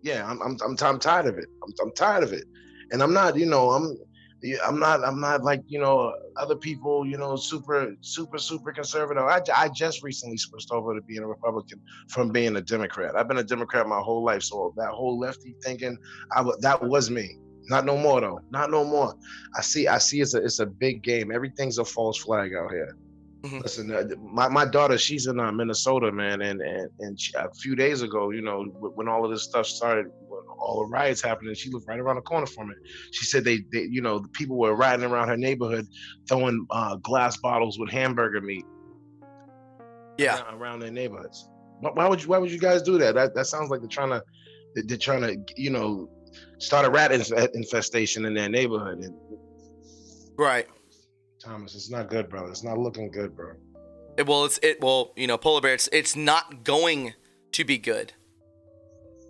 Speaker 4: Yeah, I'm tired of it. I'm tired of it, and I'm not, you know, I'm not like, you know, other people, you know, super conservative. I just recently switched over to being a Republican from being a Democrat. I've been a Democrat my whole life, so that whole lefty thinking, that was me. Not no more though. Not no more. I see. It's a big game. Everything's a false flag out here. Listen, my daughter, she's in Minnesota, man, and a few days ago, when all of this stuff started, when all the riots happening, she lived right around the corner from it. She said they the people were riding around her neighborhood, throwing glass bottles with hamburger meat.
Speaker 1: Yeah.
Speaker 4: Around their neighborhoods. Why would you guys do that? That sounds like they're trying to start a rat infestation in their neighborhood.
Speaker 1: Right.
Speaker 4: Thomas, it's not good, brother. It's not looking good, bro.
Speaker 1: Polar Bear, it's not going to be good.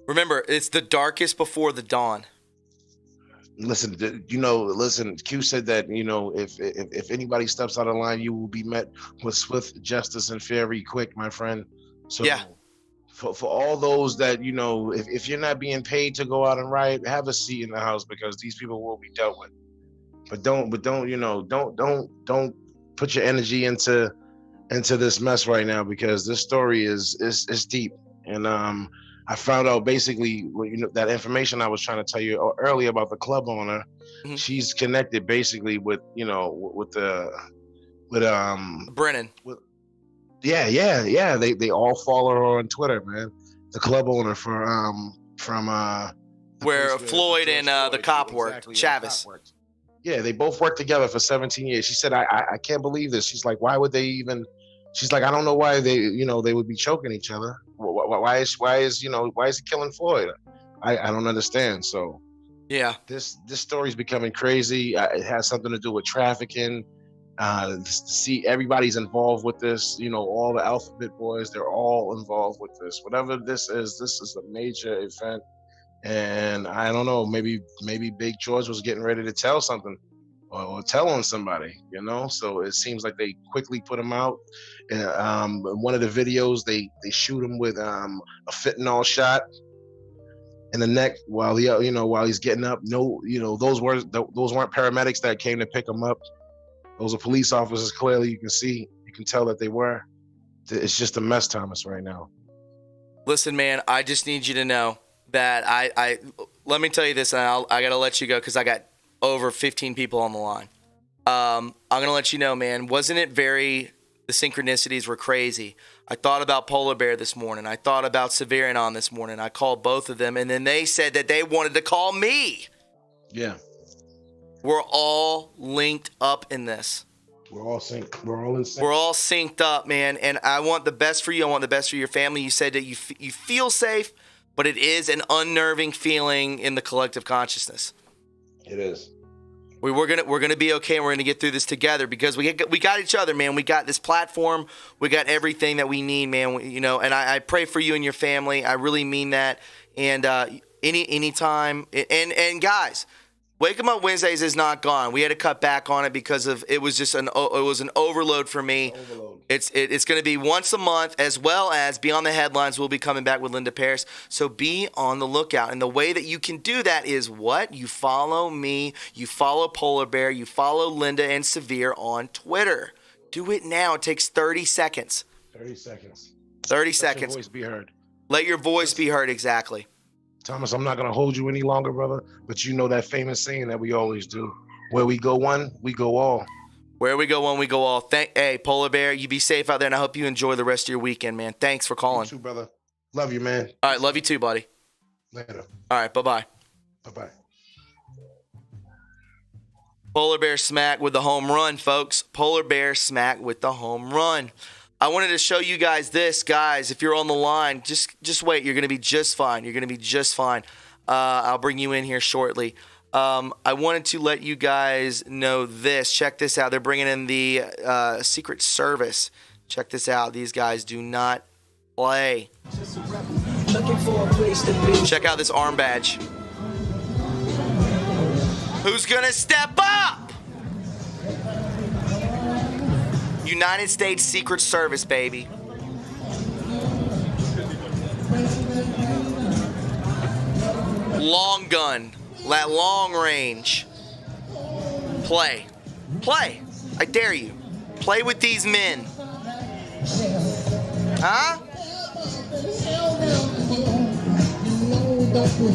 Speaker 1: Remember, it's the darkest before the dawn.
Speaker 4: Listen, Q said that, if anybody steps out of line, you will be met with swift justice and very quick, my friend. So
Speaker 1: yeah.
Speaker 4: For all those that, if you're not being paid to go out and riot, have a seat in the house, because these people will be dealt with. But don't put your energy into this mess right now, because this story is deep. And I found out basically, that information I was trying to tell you earlier about the club owner. Mm-hmm. She's connected basically with
Speaker 1: Brennan.
Speaker 4: Yeah. They all follow her on Twitter, man. The club owner from
Speaker 1: where Floyd and the cop worked, Chavis.
Speaker 4: Yeah, they both worked together for 17 years. She said, I can't believe this. She's like, why would they even? She's like, I don't know why they would be choking each other. Why is he killing Floyd? I don't understand. So
Speaker 1: yeah,
Speaker 4: this story's becoming crazy. It has something to do with trafficking. See, everybody's involved with this. All the alphabet boys, they're all involved with this. Whatever this is a major event. And I don't know, maybe Big George was getting ready to tell something or tell on somebody, So it seems like they quickly put him out. And one of the videos, they shoot him with a fentanyl shot in the neck while he's getting up. No, those weren't paramedics that came to pick him up. Those are police officers. Clearly, you can tell that they were. It's just a mess, Thomas, right now.
Speaker 1: Listen, man, I just need you to know that I let me tell you this, and I gotta let you go because I got over 15 people on the line. I'm gonna let you know, man. Wasn't it the synchronicities were crazy. I thought about Polar Bear this morning. I thought about Severian this morning. I called both of them, and then they said that they wanted to call me.
Speaker 4: Yeah.
Speaker 1: We're all linked up in this.
Speaker 4: We're all synced. We're all in sync.
Speaker 1: We're all synced up, man. And I want the best for you. I want the best for your family. You said that you feel safe, but it is an unnerving feeling in the collective consciousness.
Speaker 4: It is.
Speaker 1: We're gonna be okay, and we're gonna get through this together because we got each other, man. We got this platform. We got everything that we need, man. And I pray for you and your family. I really mean that. And anytime. And guys, Wake 'em Up Wednesdays is not gone. We had to cut back on it because it was just an overload for me. It's going to be once a month, as well as Beyond the Headlines. We'll be coming back with Linda Paris. So be on the lookout. And the way that you can do that is what? You follow me, you follow Polar Bear, you follow Linda and Severe on Twitter. Do it now. It takes 30 seconds.
Speaker 4: 30 seconds.
Speaker 1: 30 seconds.
Speaker 4: Let your voice be heard.
Speaker 1: Let your voice be heard, exactly.
Speaker 4: Thomas, I'm not going to hold you any longer, brother, but you know that famous saying that we always do. Where we go one, we go all.
Speaker 1: Where we go one, we go all. Hey, Polar Bear, you be safe out there, and I hope you enjoy the rest of your weekend, man. Thanks for calling.
Speaker 4: You too, brother. Love you, man.
Speaker 1: All right, love you too, buddy.
Speaker 4: Later.
Speaker 1: All right, bye-bye.
Speaker 4: Bye-bye.
Speaker 1: Polar Bear smack with the home run, folks. Polar Bear smack with the home run. I wanted to show you guys this, guys. If you're on the line, just wait. You're going to be just fine. You're going to be just fine. I'll bring you in here shortly. I wanted to let you guys know this. Check this out. They're bringing in the Secret Service. Check this out. These guys do not play. Check out this arm badge. Who's going to step up? United States Secret Service, baby. Long gun. That long range. Play. I dare you. Play with these men. Huh?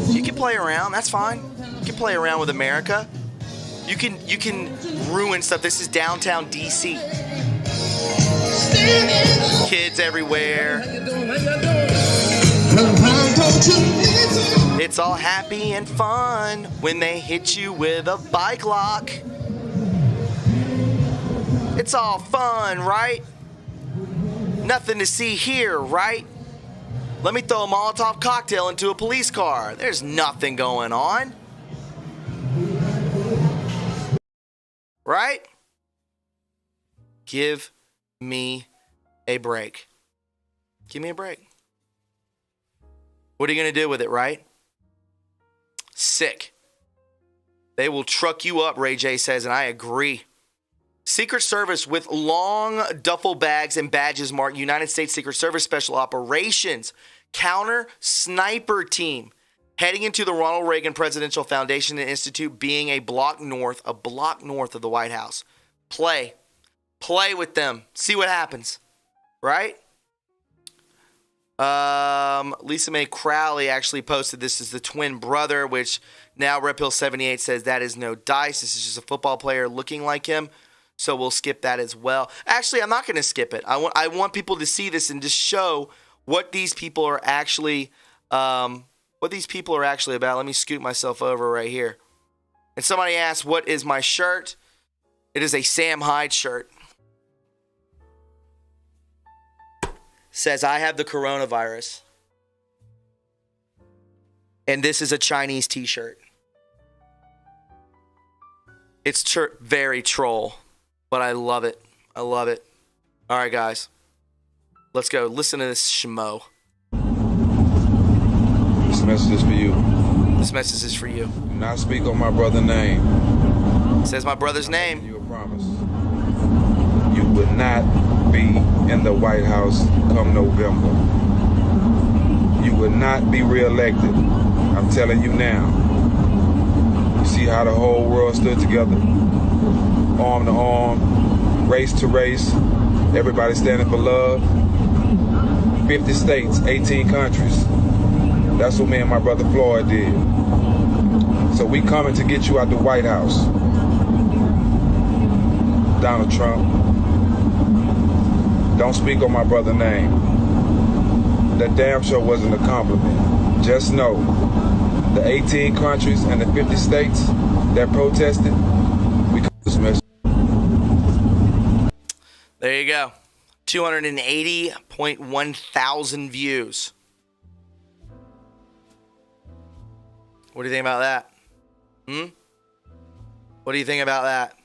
Speaker 1: You can play around. That's fine. You can play around with America. You can ruin stuff. This is downtown DC. Kids everywhere. It's all happy and fun when they hit you with a bike lock. It's all fun, right? Nothing to see here, right? Let me throw a Molotov cocktail into a police car. There's nothing going on. Right? Give me a break. Give me a break. What are you going to do with it, right? Sick. They will truck you up, Ray J says, and I agree. Secret Service with long duffel bags and badges marked United States Secret Service Special Operations Counter Sniper Team heading into the Ronald Reagan Presidential Foundation and Institute, being a block north of the White House. Play with them. See what happens, right? Lisa Mae Crowley actually posted this as the twin brother, which now Rep Hill 78 says that is no dice. This is just a football player looking like him. So we'll skip that as well. Actually, I'm not going to skip it. I want people to see this and just show what these people are actually about. Let me scoot myself over right here. And somebody asked, what is my shirt? It is a Sam Hyde shirt. Says, I have the coronavirus. And this is a Chinese t-shirt. It's very troll. But I love it. I love it. All right, guys. Let's go. Listen to this schmo.
Speaker 5: This message is for you.
Speaker 1: This message is for you.
Speaker 5: Do not speak on my brother's name.
Speaker 1: It says my brother's name.
Speaker 5: You a promise. You would not be in the White House come November. You would not be reelected. I'm telling you now. You see how the whole world stood together? Arm to arm, race to race, everybody standing for love. 50 states, 18 countries. That's what me and my brother Floyd did. So we coming to get you out the White House. Donald Trump, don't speak on my brother's name. That damn sure wasn't a compliment. Just know, the 18 countries and the 50 states that protested, we come to this message.
Speaker 1: There you go. 280.1 thousand views. What do you think about that? What do you think about that?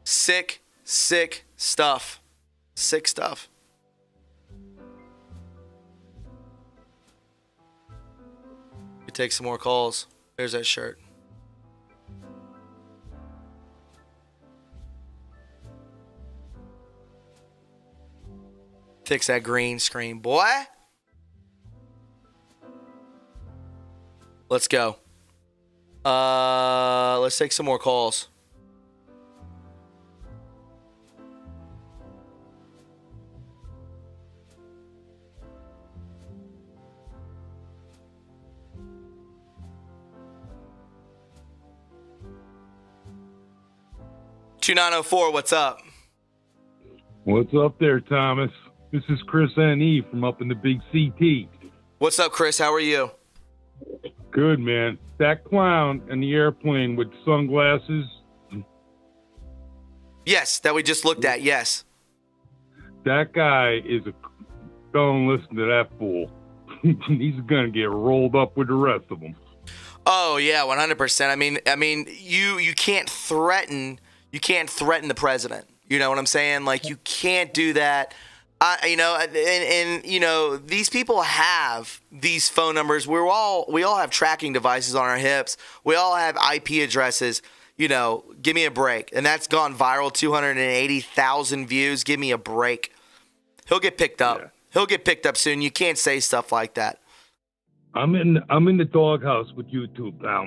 Speaker 1: Sick stuff. Sick stuff. We take some more calls. There's that shirt. Fix that green screen, boy. Let's go. Let's take some more calls. $2904, what's up?
Speaker 6: What's up there, Thomas? This is Chris N.E. from up in the big CT.
Speaker 1: What's up, Chris? How are you?
Speaker 6: Good, man. That clown in the airplane with sunglasses.
Speaker 1: Yes, that we just looked at, yes.
Speaker 6: That guy is a... Don't listen to that fool. He's going to get rolled up with the rest of them.
Speaker 1: Oh, yeah, 100%. I mean, you can't threaten the president. You know what I'm saying? Like, you can't do that. These people have these phone numbers. We all have tracking devices on our hips. We all have IP addresses. Give me a break. And that's gone viral, 280,000 views. Give me a break. He'll get picked up. Yeah. He'll get picked up soon. You can't say stuff like that.
Speaker 6: I'm in the doghouse with YouTube now.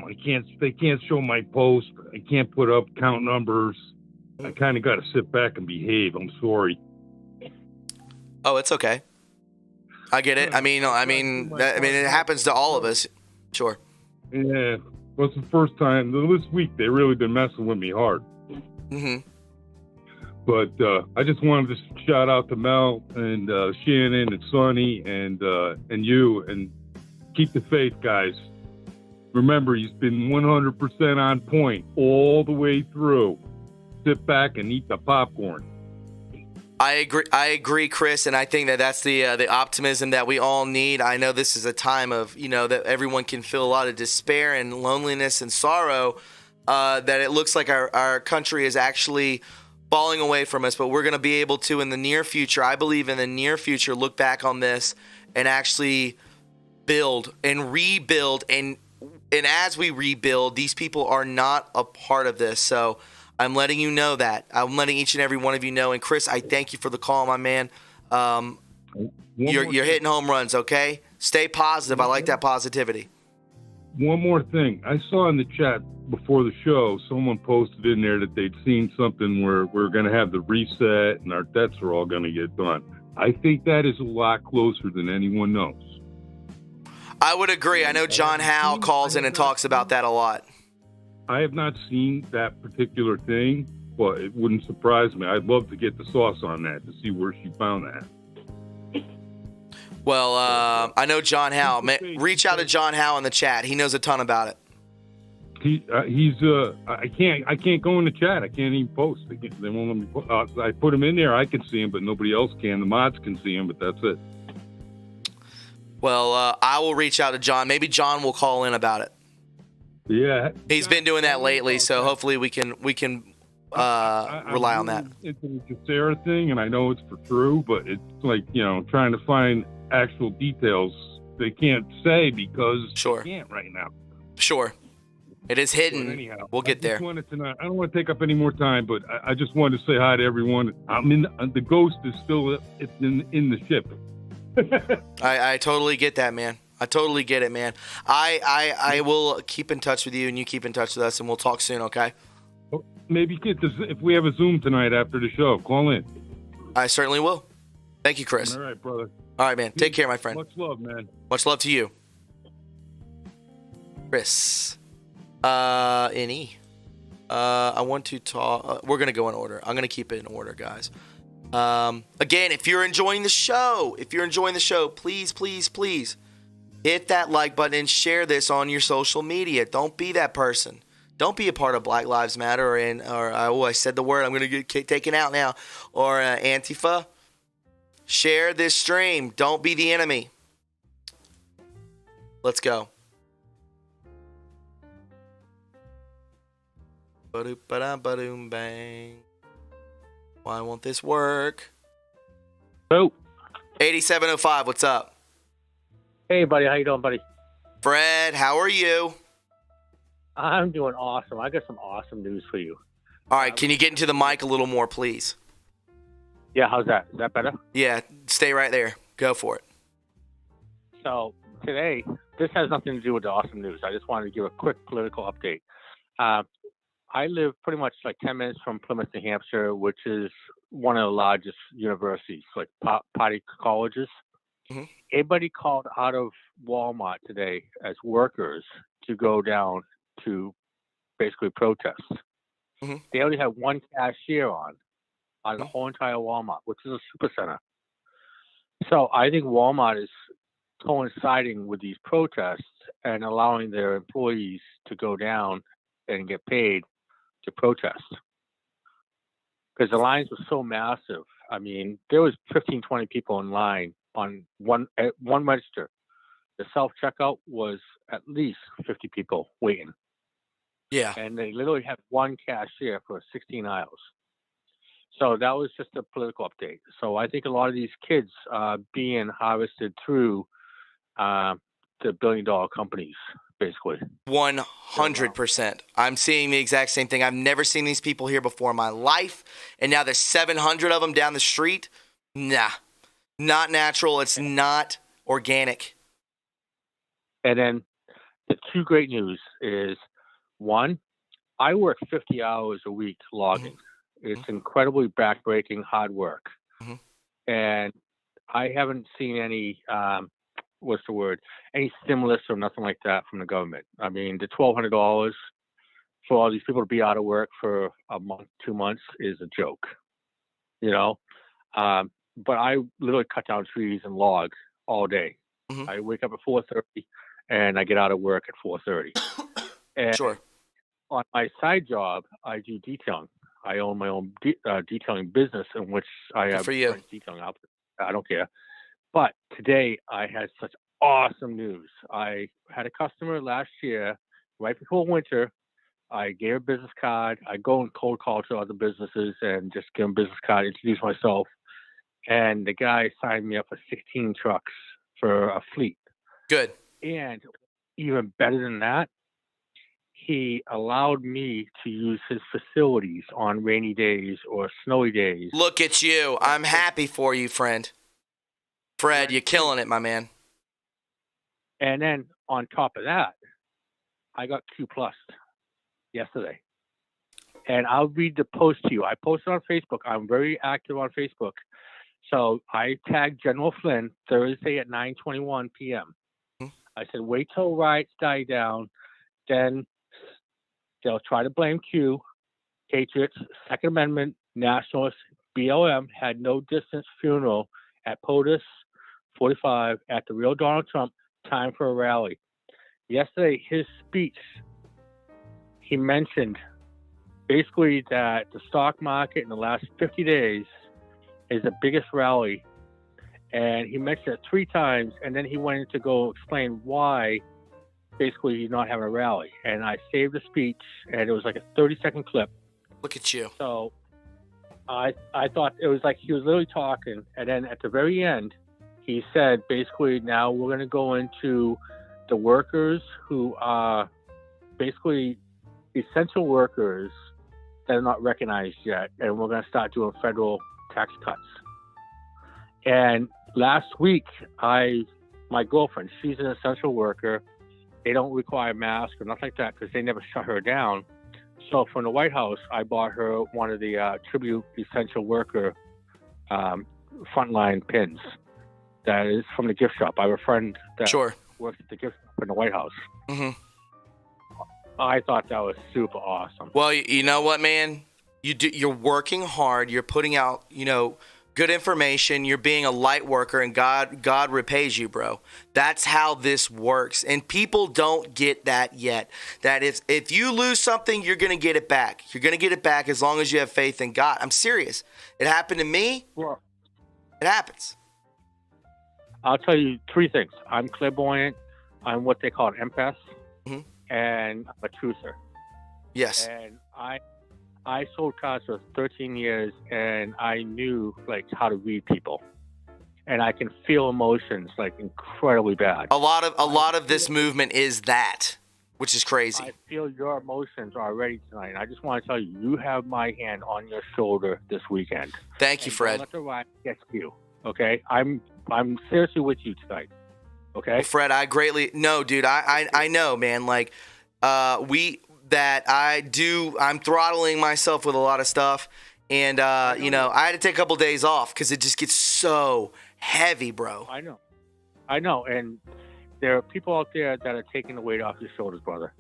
Speaker 6: They can't show my post. I can't put up count numbers. I kind of got to sit back and behave. I'm sorry.
Speaker 1: Oh, it's okay. I get it. I mean, it happens to all of us. Sure.
Speaker 6: Yeah. Well, it's the first time this week they've really been messing with me hard.
Speaker 1: Mm-hmm.
Speaker 6: But I just wanted to shout out to Mel and Shannon and Sonny and you, and keep the faith, guys. Remember, he's been 100% on point all the way through. Sit back and eat the popcorn.
Speaker 1: I agree, Chris, and I think that that's the optimism that we all need. I know this is a time of, that everyone can feel a lot of despair and loneliness and sorrow, that it looks like our country is actually falling away from us, but we're going to be able to, in the near future, I believe in the near future, look back on this and actually build and rebuild. And as we rebuild, these people are not a part of this. So I'm letting you know that. I'm letting each and every one of you know. And Chris, I thank you for the call, my man. You're hitting home runs, okay? Stay positive. I like that positivity.
Speaker 6: One more thing. I saw in the chat before the show, someone posted in there that they'd seen something where we're going to have the reset and our debts are all going to get done. I think that is a lot closer than anyone knows.
Speaker 1: I would agree. I know John Howe calls in and talks about that a lot.
Speaker 6: I have not seen that particular thing, but it wouldn't surprise me. I'd love to get the sauce on that to see where she found that.
Speaker 1: Well, I know John Howe. Reach out to John Howe in the chat. He knows a ton about it.
Speaker 6: I can't go in the chat. I can't even post. They won't let me put. I put him in there. I can see him, but nobody else can. The mods can see him, but that's it.
Speaker 1: Well, I will reach out to John. Maybe John will call in about it.
Speaker 6: Yeah,
Speaker 1: he's been doing that lately, so hopefully we can rely on that.
Speaker 6: It's a Sarah thing, and I know it's for True, but it's like trying to find actual details they can't say because they can't right now.
Speaker 1: Sure. It is hidden.
Speaker 6: Anyhow,
Speaker 1: we'll get there.
Speaker 6: I don't want to take up any more time, but I just wanted to say hi to everyone. The ghost is still in the ship.
Speaker 1: I totally get that, man. I totally get it, man. I will keep in touch with you, and you keep in touch with us, and we'll talk soon, okay?
Speaker 6: Maybe if we have a Zoom tonight after the show, call in.
Speaker 1: I certainly will. Thank you, Chris.
Speaker 6: All right, brother.
Speaker 1: All right, man. Take care, my friend.
Speaker 6: Much love, man.
Speaker 1: Much love to you. Chris. I want to talk. We're going to go in order. I'm going to keep it in order, guys. Again, if you're enjoying the show, please, please, please hit that like button and share this on your social media. Don't be that person. Don't be a part of Black Lives Matter I said the word. I'm going to get taken out now. Or Antifa. Share this stream. Don't be the enemy. Let's go. Ba-doom, bang. Why won't this work?
Speaker 7: Oh.
Speaker 1: 8705, what's up?
Speaker 7: Hey, buddy. How you doing, buddy?
Speaker 1: Fred, how are you?
Speaker 7: I'm doing awesome. I got some awesome news for you.
Speaker 1: All right, can you get into the mic a little more, please?
Speaker 7: Yeah, how's that? Is that better?
Speaker 1: Yeah, stay right there. Go for it.
Speaker 7: So today, this has nothing to do with the awesome news. I just wanted to give a quick political update. I live pretty much like 10 minutes from Plymouth, New Hampshire, which is one of the largest universities, like party colleges. Mm-hmm. Everybody called out of Walmart today as workers to go down to basically protest. Mm-hmm. They only have one cashier on the whole entire Walmart, which is a supercenter. So I think Walmart is coinciding with these protests and allowing their employees to go down and get paid to protest, because the lines were so massive. I mean, there was 15, 20 people in line on one register. The self-checkout was at least 50 people waiting.
Speaker 1: Yeah.
Speaker 7: And they literally had one cashier for 16 aisles. So that was just a political update. So I think a lot of these kids are being harvested through the billion-dollar companies, basically.
Speaker 1: 100%. I'm seeing the exact same thing. I've never seen these people here before in my life, and now there's 700 of them down the street. Nah, not natural. It's not organic.
Speaker 7: And then the two great news is, one, I work 50 hours a week logging. Mm-hmm. It's incredibly backbreaking hard work. Mm-hmm. And I haven't seen any any stimulus or nothing like that from the government. I mean, the $1,200 for all these people to be out of work for a month, 2 months is a joke. you know. But I literally cut down trees and log all day.
Speaker 1: Mhm.
Speaker 7: I wake up at 4:30 and I get out of work at 4:30. And
Speaker 1: Sure.
Speaker 7: on my side job, I do detailing. I own my own detailing business in which I
Speaker 1: Good
Speaker 7: have
Speaker 1: for you.
Speaker 7: friends detailing outfits. I don't care. But today I had such awesome news. I had a customer last year, right before winter. I gave her a business card. I go and cold call to other businesses and just give them a business card, introduce myself. And the guy signed me up for 16 trucks for a fleet.
Speaker 1: Good.
Speaker 7: And even better than that, he allowed me to use his facilities on rainy days or snowy days.
Speaker 1: Look at you. I'm happy for you, friend. Fred, you're killing it, my man.
Speaker 7: And then on top of that, I got Q plussed yesterday. And I'll read the post to you. I posted on Facebook. I'm very active on Facebook. So I tagged General Flynn Thursday at 9:21 p.m. I said, wait till riots die down. Then they'll try to blame Q. Patriots, Second Amendment, Nationalists, BLM had no distance funeral at POTUS 45 at the real Donald Trump. Time for a rally. Yesterday, his speech, he mentioned basically that the stock market in the last 50 days is the biggest rally. And he mentioned it 3 times, and then he went to go explain why basically he's not having a rally. And I saved the speech, and it was like a 30-second clip.
Speaker 1: Look at you.
Speaker 7: So I thought it was like he was literally talking, and then at the very end, he said basically now we're going to go into the workers who are basically essential workers that are not recognized yet, and we're going to start doing federal tax cuts. And last week, my girlfriend, she's an essential worker. They don't require masks or nothing like that because they never shut her down. So from the White House, I bought her one of the tribute essential worker frontline pins. That is from the gift shop. I have a friend that works at the gift shop in the White House.
Speaker 1: Mm-hmm.
Speaker 7: I thought that was super awesome.
Speaker 1: Well, you know what, man? You're working hard. You're putting out, good information. You're being a light worker, and God repays you, bro. That's how this works. And people don't get that yet. That if you lose something, you're going to get it back. You're going to get it back as long as you have faith in God. I'm serious. It happened to me.
Speaker 7: Well,
Speaker 1: it happens.
Speaker 7: I'll tell you 3 things. I'm clairvoyant. I'm what they call an empath.
Speaker 1: Mm-hmm.
Speaker 7: And I'm a truther.
Speaker 1: Yes.
Speaker 7: And I sold cars for 13 years, and I knew how to read people, and I can feel emotions incredibly bad.
Speaker 1: A lot of this movement is that, which is crazy.
Speaker 7: I feel your emotions already tonight. And I just want to tell you, you have my hand on your shoulder this weekend.
Speaker 1: Thank you, Fred.
Speaker 7: Don't let the riot get you. Okay, I'm seriously with you tonight. Okay,
Speaker 1: well, Fred, I greatly dude. I know, man. I'm throttling myself with a lot of stuff, and I had to take a couple days off because it just gets so heavy, bro.
Speaker 7: I know, and there are people out there that are taking the weight off your shoulders, brother.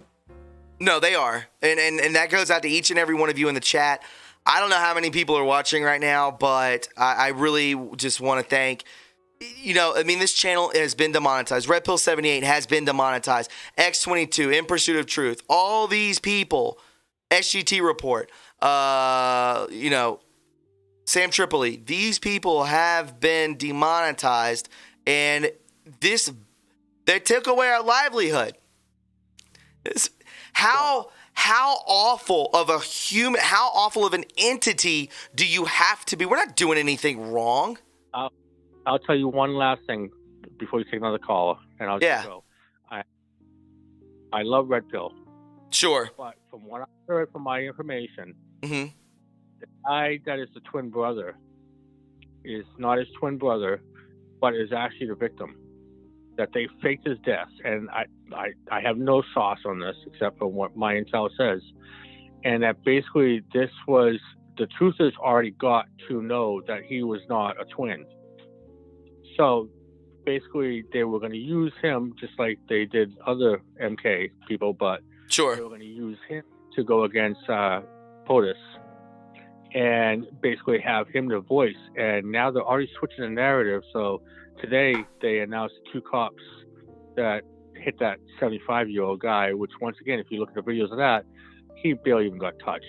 Speaker 1: No, they are, and that goes out to each and every one of you in the chat. I don't know how many people are watching right now, but I really just want to thank. This channel has been demonetized. Red Pill 78 has been demonetized. X22, In Pursuit of Truth. All these people, SGT Report, Sam Tripoli. These people have been demonetized, and they took away our livelihood. How awful of a human, how awful of an entity do you have to be? We're not doing anything wrong.
Speaker 7: I'll tell you one last thing before you take another caller, and I'll just go. I love Red Pill.
Speaker 1: Sure.
Speaker 7: But from what I heard from my information,
Speaker 1: mm-hmm.
Speaker 7: the guy that is the twin brother is not his twin brother, but is actually the victim. That they faked his death, and I have no sauce on this except for what my intel says, and that basically this was the truthers already got to know that he was not a twin. So basically, they were going to use him just like they did other MK people, but
Speaker 1: sure,
Speaker 7: they were going to use him to go against POTUS. and basically have him the voice. And now they're already switching the narrative. So today they announced 2 cops that hit that 75-year-old guy, which once again, if you look at the videos of that, he barely even got touched.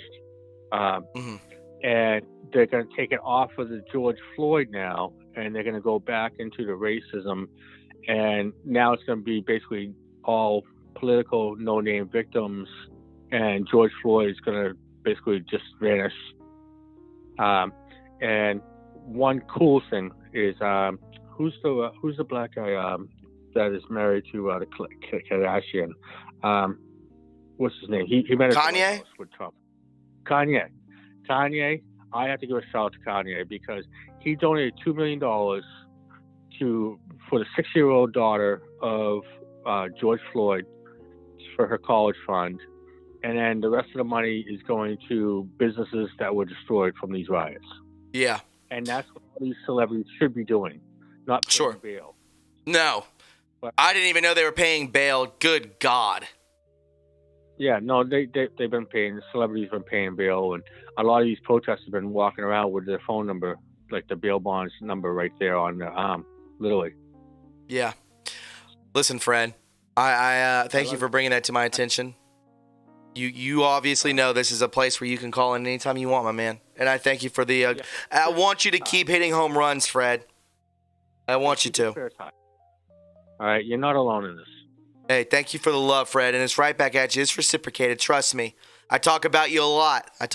Speaker 7: And they're going to take it off of the George Floyd now, and they're going to go back into the racism. And now it's going to be basically all political no-name victims, and George Floyd is going to basically just vanish. And one cool thing is who's the black guy that is married to the Kardashian? What's his name? He met
Speaker 1: Kanye
Speaker 7: with Trump. Kanye. I have to give a shout out to Kanye because he donated $2 million for the 6-year-old daughter of George Floyd for her college fund, and then the rest of the money is going to businesses that were destroyed from these riots.
Speaker 1: Yeah.
Speaker 7: And that's what these celebrities should be doing, not paying bail.
Speaker 1: No. But I didn't even know they were paying bail. Good God.
Speaker 7: Yeah, no, they've been paying. The celebrities have been paying bail, and a lot of these protesters have been walking around with their phone number, like the bail bonds number right there on their arm, literally.
Speaker 1: Yeah. Listen, Fred, I thank you for bringing that to my attention. You obviously know this is a place where you can call in anytime you want, my man. And I thank you for the. I want you to keep hitting home runs, Fred. I want you to.
Speaker 7: All right, you're not alone in this.
Speaker 1: Hey, thank you for the love, Fred, and it's right back at you. It's reciprocated. Trust me. I talk about you a lot.
Speaker 7: All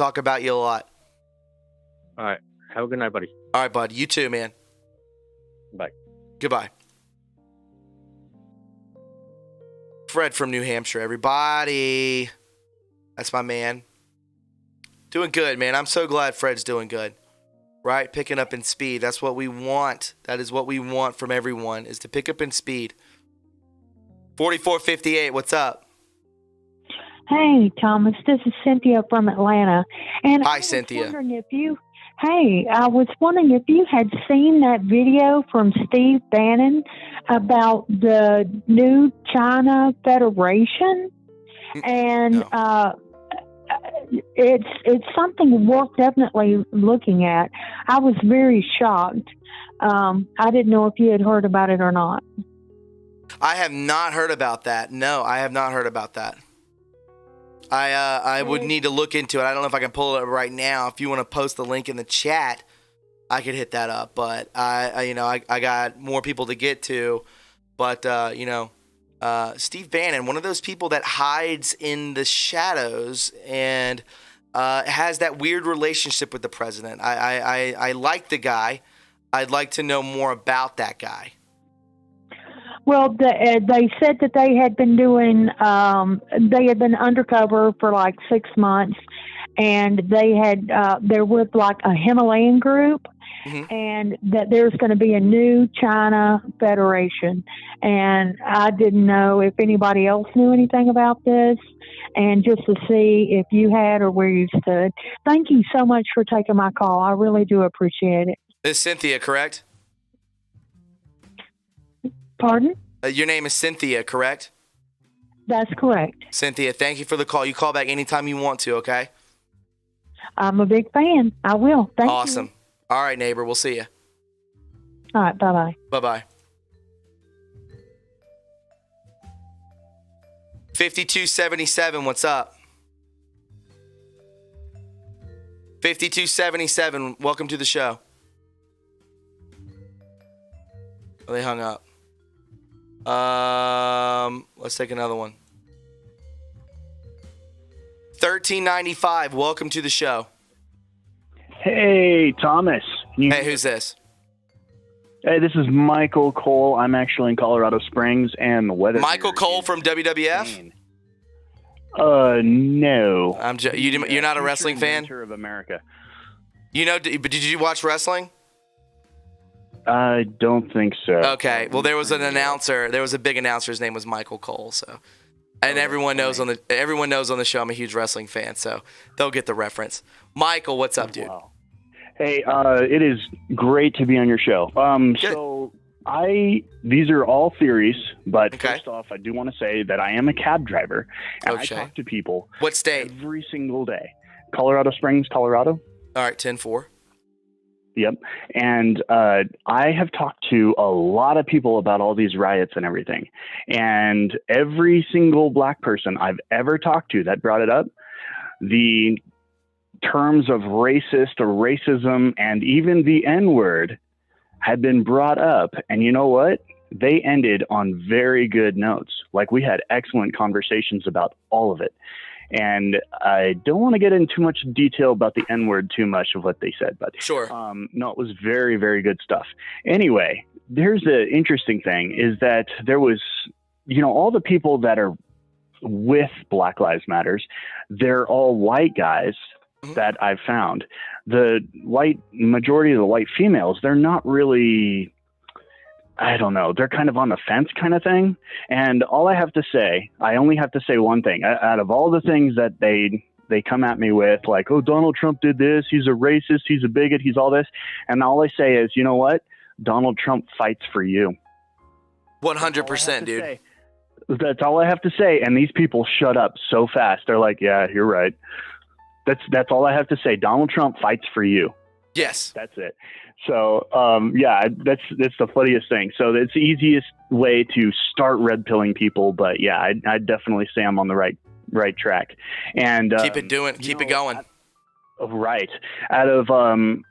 Speaker 7: right. Have a good night, buddy.
Speaker 1: All right, bud. You too, man.
Speaker 7: Bye.
Speaker 1: Goodbye. Fred from New Hampshire, everybody. That's my man. Doing good, man. I'm so glad Fred's doing good. Right? Picking up in speed. That's what we want. That is what we want from everyone, is to pick up in speed. 4458, what's up?
Speaker 8: Hey, Thomas, this is Cynthia from Atlanta. And
Speaker 1: hi, Cynthia.
Speaker 8: I was wondering if you had seen that video from Steve Bannon about the new China Federation. And
Speaker 1: no.
Speaker 8: It's something worth definitely looking at. I was very shocked. I didn't know if you had heard about it or not.
Speaker 1: I have not heard about that. No, I have not heard about that. I would need to look into it. I don't know if I can pull it up right now. If you want to post the link in the chat, I could hit that up. But I got more people to get to. But Steve Bannon, one of those people that hides in the shadows and has that weird relationship with the president. I like the guy. I'd like to know more about that guy.
Speaker 8: Well, they said that they had been undercover for like 6 months, and they're with like a Himalayan group, and that there's going to be a new China Federation. And I didn't know if anybody else knew anything about this, and just to see if you had or where you stood. Thank you so much for taking my call. I really do appreciate it.
Speaker 1: This is Cynthia, correct?
Speaker 8: Pardon?
Speaker 1: Your name is Cynthia, correct?
Speaker 8: That's correct.
Speaker 1: Cynthia, thank you for the call. You call back anytime you want to, okay?
Speaker 8: I'm a big fan. I will. Thank you.
Speaker 1: Awesome. All right, neighbor. We'll see you.
Speaker 8: All right. Bye-bye.
Speaker 1: Bye-bye. 5277, what's up? 5277, welcome to the show. Oh, they hung up. Let's take another one. 1395, welcome to the show.
Speaker 9: Hey, Thomas.
Speaker 1: Hey, who's this?
Speaker 9: Hey, this is Michael Cole. I'm actually in Colorado Springs, and the weather.
Speaker 1: Michael Cole from WWF?
Speaker 9: No.
Speaker 1: You're not a wrestling fan?
Speaker 9: Of America.
Speaker 1: But did you watch wrestling?
Speaker 9: I don't think so.
Speaker 1: Okay. Well, there was an announcer. There was a big announcer. His name was Michael Cole. So, and everyone knows on the show I'm a huge wrestling fan. So they'll get the reference. Michael, what's up, dude?
Speaker 9: Wow. Hey, it is great to be on your show. So these are all theories, but first off, I do want to say that I am a cab driver, and I talk to people.
Speaker 1: What state?
Speaker 9: Every single day. Colorado Springs, Colorado.
Speaker 1: All right, 10-4.
Speaker 9: Yep. And I have talked to a lot of people about all these riots and everything. And every single black person I've ever talked to that brought it up, the terms of racist or racism and even the N-word had been brought up. And you know what? They ended on very good notes. Like, we had excellent conversations about all of it. And I don't want to get into too much detail about the N-word too much of what they said, but
Speaker 1: sure.
Speaker 9: No, it was very, very good stuff. Anyway, here's the interesting thing is that there was, all the people that are with Black Lives Matters, they're all white guys that I've found. The majority of the white females, they're not really, I don't know, they're kind of on the fence kind of thing. And all I have to say, I only have to say one thing. Out of all the things that they come at me with, like, oh, Donald Trump did this, he's a racist, he's a bigot, he's all this. And all I say is, you know what? Donald Trump fights for you.
Speaker 1: 100%, dude.
Speaker 9: That's all I have to say. And these people shut up so fast. They're like, yeah, you're right. That's all I have to say. Donald Trump fights for you.
Speaker 1: Yes.
Speaker 9: That's it. So, that's the funniest thing. So it's the easiest way to start red pilling people. But yeah, I'd definitely say I'm on the right track. And
Speaker 1: keep it going.
Speaker 9: Right. Out of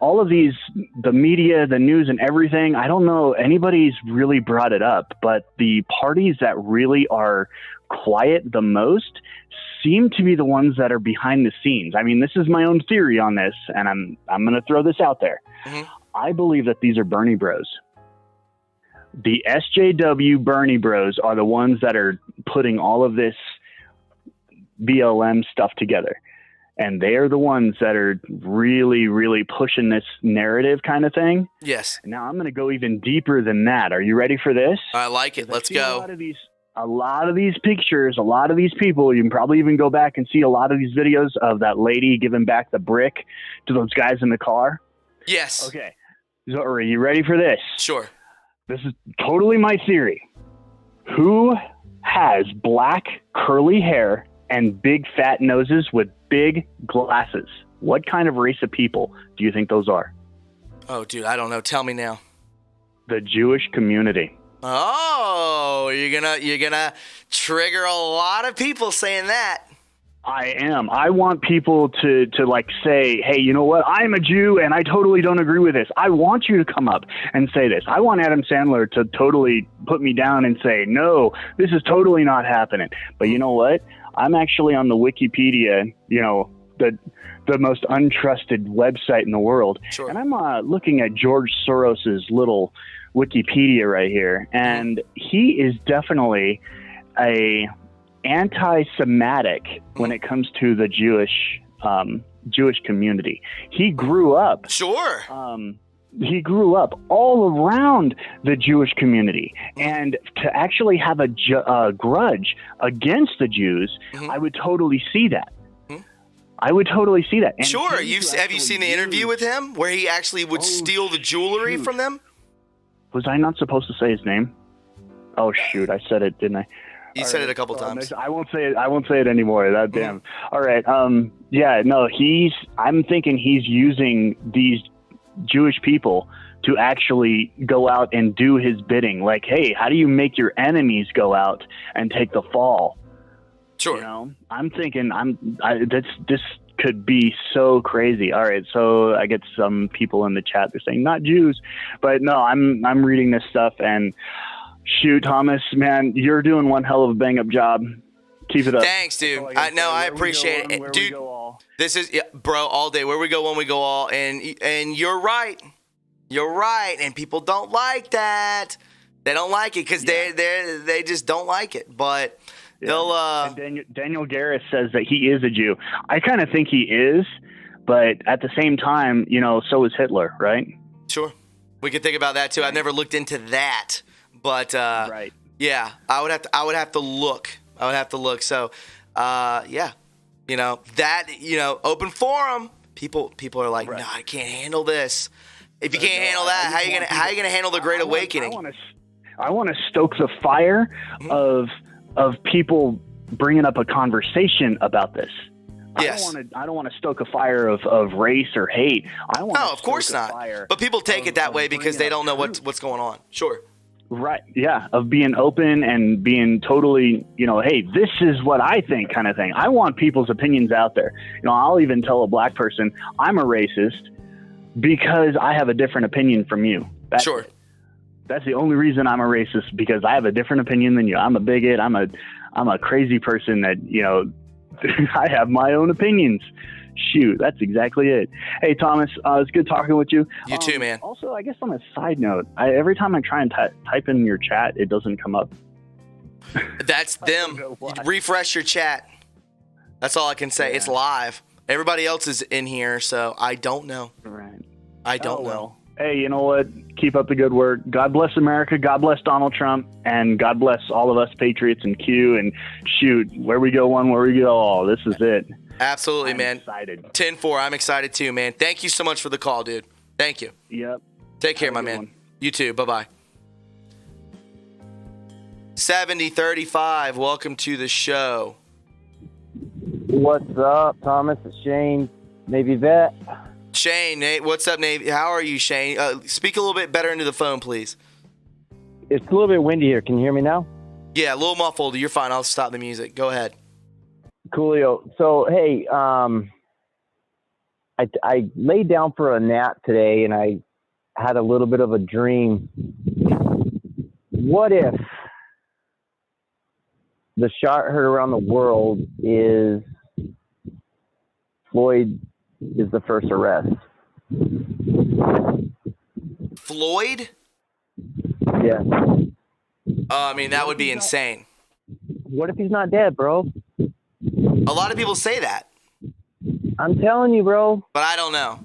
Speaker 9: all of these, the media, the news and everything, I don't know anybody's really brought it up, but the parties that really are quiet the most seem to be the ones that are behind the scenes. I mean, this is my own theory on this, and I'm going to throw this out there. Mm-hmm. I believe that these are Bernie bros. The SJW Bernie bros are the ones that are putting all of this BLM stuff together. And they are the ones that are really, really pushing this narrative kind of thing.
Speaker 1: Yes.
Speaker 9: Now I'm going to go even deeper than that. Are you ready for this?
Speaker 1: I like it. Let's go.
Speaker 9: A lot of these pictures, a lot of these people, you can probably even go back and see a lot of these videos of that lady giving back the brick to those guys in the car.
Speaker 1: Yes.
Speaker 9: Okay. So are you ready for this?
Speaker 1: Sure.
Speaker 9: This is totally my theory. Who has black curly hair and big fat noses with big glasses? What kind of race of people do you think those are?
Speaker 1: Oh, dude, I don't know. Tell me now.
Speaker 9: The Jewish community.
Speaker 1: Oh, you're gonna trigger a lot of people saying that.
Speaker 9: I am. I want people to like say, hey, you know what? I'm a Jew and I totally don't agree with this. I want you to come up and say this. I want Adam Sandler to totally put me down and say, no, this is totally not happening. But you know what? I'm actually on the Wikipedia, the most untrusted website in the world.
Speaker 1: Sure.
Speaker 9: And I'm looking at George Soros's little Wikipedia right here. And he is definitely a anti-Semitic when it comes to the Jewish community. He grew up.
Speaker 1: Sure.
Speaker 9: He grew up all around the Jewish community, and to actually have a grudge against the Jews, I would totally see that. I would totally see that. And
Speaker 1: sure. Have you seen the interview with him where he actually would steal the jewelry from them?
Speaker 9: Was I not supposed to say his name? Oh shoot, I said it, didn't I?
Speaker 1: You said it a couple times.
Speaker 9: I won't say it. I won't say it anymore. That damn. All right. Yeah. No. I'm thinking he's using these Jewish people to actually go out and do his bidding. Like, hey, how do you make your enemies go out and take the fall?
Speaker 1: Sure.
Speaker 9: I'm thinking this could be so crazy. All right. So I get some people in the chat. They're saying not Jews, but no, I'm reading this stuff and. Shoot, Thomas, man, you're doing one hell of a bang-up job. Keep it up.
Speaker 1: Thanks, dude. I appreciate it. Dude, this is, bro, all day. Where we go, when we go all. And you're right. You're right. And people don't like that. They don't like it because they just don't like it. But they'll...
Speaker 9: And Daniel Garris says that he is a Jew. I kind of think he is, but at the same time, so is Hitler, right?
Speaker 1: Sure. We could think about that, too. I've never looked into that. But
Speaker 9: right.
Speaker 1: Yeah, I would have to look. So, yeah, that open forum. People are like, no, I can't handle this. If you can't handle that, how are you gonna handle the Great Awakening?
Speaker 9: I want to stoke the fire of people bringing up a conversation about this.
Speaker 1: Yes.
Speaker 9: I don't want to stoke a fire of race or hate. I want.
Speaker 1: No, of course not. But people take it that way because they don't know what's going on. Sure.
Speaker 9: Right. Yeah. Of being open and being totally, hey, this is what I think kind of thing. I want people's opinions out there. I'll even tell a black person I'm a racist because I have a different opinion from you.
Speaker 1: Sure.
Speaker 9: That's the only reason I'm a racist, because I have a different opinion than you. I'm a bigot. I'm a crazy person that, I have my own opinions. Shoot, that's exactly it. Hey, Thomas, it's good talking with you.
Speaker 1: You too, man.
Speaker 9: Also, I guess on a side note, every time I try and type in your chat, it doesn't come up.
Speaker 1: That's them. Refresh your chat. That's all I can say. Yeah. It's live. Everybody else is in here, so I don't know.
Speaker 9: Right.
Speaker 1: I don't know.
Speaker 9: Hey, you know what? Keep up the good work. God bless America. God bless Donald Trump. And God bless all of us patriots and Q. And shoot, where we go one, where we go all. This is it.
Speaker 1: Absolutely, man.
Speaker 9: Excited.
Speaker 1: 10-4. I'm excited too, man. Thank you so much for the call, dude. Thank you.
Speaker 9: Yep.
Speaker 1: Take care, my man. One. You too. Bye-bye. 7035, welcome to the show.
Speaker 10: What's up, Thomas? It's Shane, Navy vet.
Speaker 1: Shane, Nate, what's up, Nate? How are you, Shane? Speak a little bit better into the phone, please.
Speaker 10: It's a little bit windy here. Can you hear me now?
Speaker 1: Yeah, a little muffled. You're fine. I'll stop the music. Go ahead.
Speaker 10: Coolio. So, hey, I laid down for a nap today, and I had a little bit of a dream. What if the shot heard around the world is Floyd is the first arrest?
Speaker 1: Floyd?
Speaker 10: Yeah.
Speaker 1: I mean, that would be insane.
Speaker 10: What if he's not dead, bro?
Speaker 1: A lot of people say that.
Speaker 10: I'm telling you, bro.
Speaker 1: But I don't know.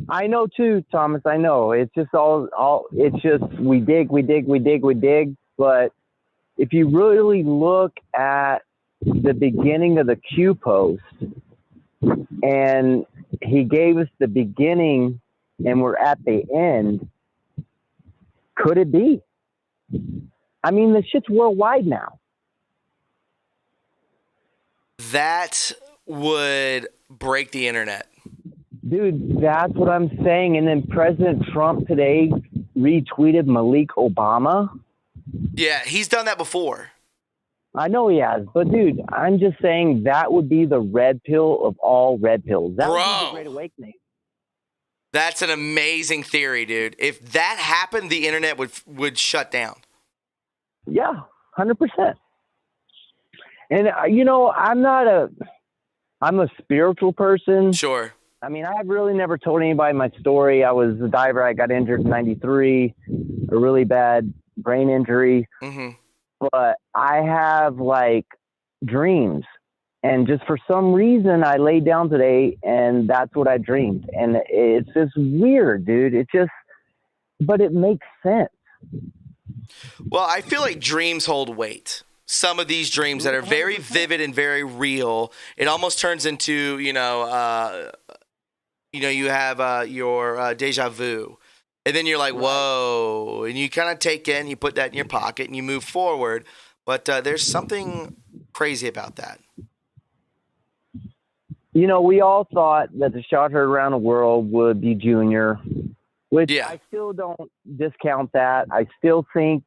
Speaker 10: I know too, Thomas. I know. It's just it's just we dig. But if you really look at the beginning of the Q post, and he gave us the beginning and we're at the end, could it be? I mean, the shit's worldwide now.
Speaker 1: That would break the internet.
Speaker 10: Dude, that's what I'm saying. And then President Trump today retweeted Malik Obama.
Speaker 1: Yeah, he's done that before.
Speaker 10: I know he has, but dude, I'm just saying that would be the red pill of all red pills. That would be the Great Awakening.
Speaker 1: That's an amazing theory, dude. If that happened, the internet would shut down.
Speaker 10: Yeah, 100%. And I'm a spiritual person.
Speaker 1: Sure.
Speaker 10: I mean, I've really never told anybody my story. I was a diver. I got injured in '93, a really bad brain injury.
Speaker 1: Mm-hmm.
Speaker 10: But I have dreams, and just for some reason I laid down today and that's what I dreamed. And it's just weird, dude. But it makes sense.
Speaker 1: Well, I feel like dreams hold weight. Some of these dreams that are very vivid and very real, it almost turns into, you have your deja vu. And then you're like, whoa, and you kind of take it and you put that in your pocket and you move forward. But there's something crazy about that.
Speaker 10: We all thought that the shot heard around the world would be Junior, which I still don't discount that. I still think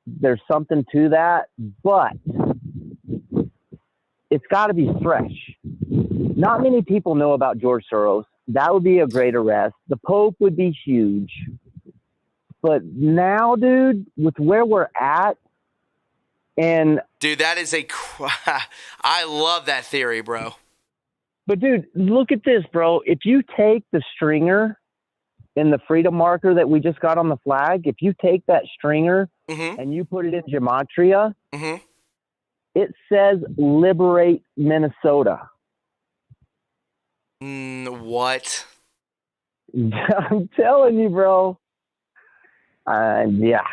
Speaker 10: there's something to that, but it's got to be fresh. Not many people know about George Soros. That would be a great arrest. The Pope would be huge. But now, dude, with where we're at, and...
Speaker 1: Dude, that is I love that theory, bro.
Speaker 10: But, dude, look at this, bro. If you take the stringer and the freedom marker that we just got on the flag, if you take that stringer and you put it in gematria, it says liberate Minnesota.
Speaker 1: What?
Speaker 10: I'm telling you, bro. Yeah.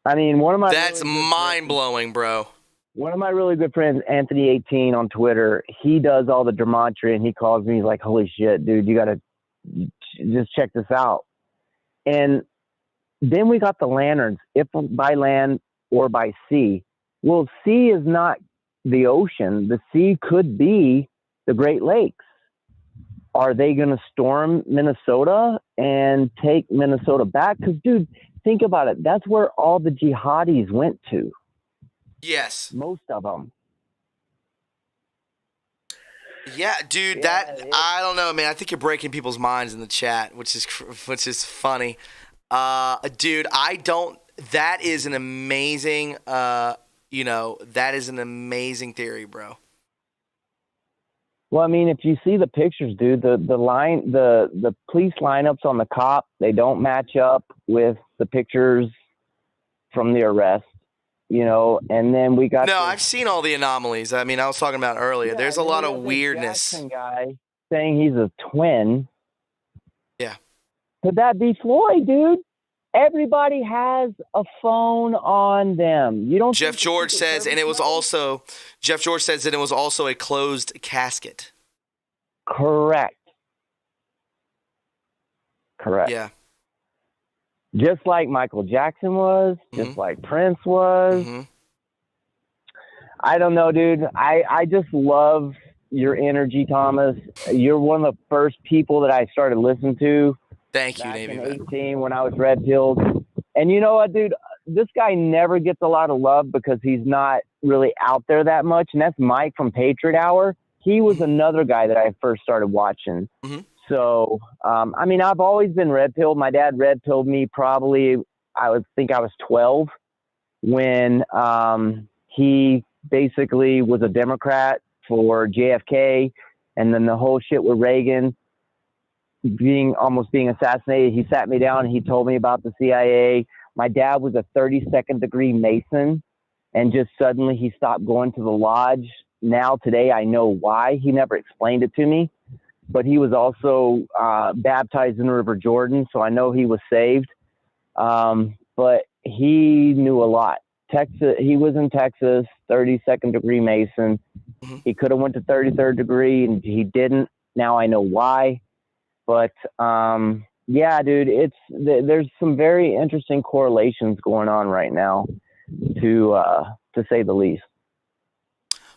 Speaker 10: I mean, one of my...
Speaker 1: That's mind-blowing, bro.
Speaker 10: One of my really good friends, Anthony18 on Twitter, he does all the gematria, and he calls me. He's like, holy shit, dude, you got to just check this out. And then we got the lanterns, if by land or by sea. Well, sea is not the ocean. The sea could be the Great Lakes. Are they going to storm Minnesota and take Minnesota back? Because, dude, think about it. That's where all the jihadis went to.
Speaker 1: Yes.
Speaker 10: Most of them.
Speaker 1: Yeah, dude. I don't know, man. I think you're breaking people's minds in the chat, which is funny. Dude, I don't. That is an amazing. That is an amazing theory, bro.
Speaker 10: Well, I mean, if you see the pictures, dude, the police lineups on the cop, they don't match up with the pictures from the arrest, and then we got.
Speaker 1: No, I've seen all the anomalies. I mean, I was talking about earlier. There's a lot of weirdness.
Speaker 10: Jackson guy saying he's a twin.
Speaker 1: Yeah.
Speaker 10: Could that be Floyd, dude? Everybody has a phone on them. You don't.
Speaker 1: Jeff George says, and it was also. Jeff George says that it was also a closed casket.
Speaker 10: Correct.
Speaker 1: Yeah.
Speaker 10: Just like Michael Jackson was, just like Prince was.
Speaker 1: Mm-hmm.
Speaker 10: I don't know, dude. I just love your energy, Thomas. You're one of the first people that I started listening to.
Speaker 1: Thank you,
Speaker 10: back
Speaker 1: Navy
Speaker 10: in
Speaker 1: vet.
Speaker 10: 18 when I was red-pilled. And you know what, dude? This guy never gets a lot of love because he's not really out there that much. And that's Mike from Patriot Hour. He was another guy that I first started watching.
Speaker 1: Mm-hmm.
Speaker 10: So, I mean, I've always been red-pilled. My dad red-pilled me probably, I would think I was 12 when he basically was a Democrat for JFK. And then the whole shit with Reagan being assassinated, he sat me down and he told me about the CIA. My dad was a 32nd degree Mason, and just suddenly he stopped going to the lodge. Now today I know why. He never explained it to me, but he was also baptized in the River Jordan, so I know he was saved. But he knew a lot. Texas, he was in Texas, 32nd degree Mason.
Speaker 1: Mm-hmm.
Speaker 10: He could have went to 33rd degree and he didn't. Now I know why. But yeah, dude, there's some very interesting correlations going on right now, to say the least.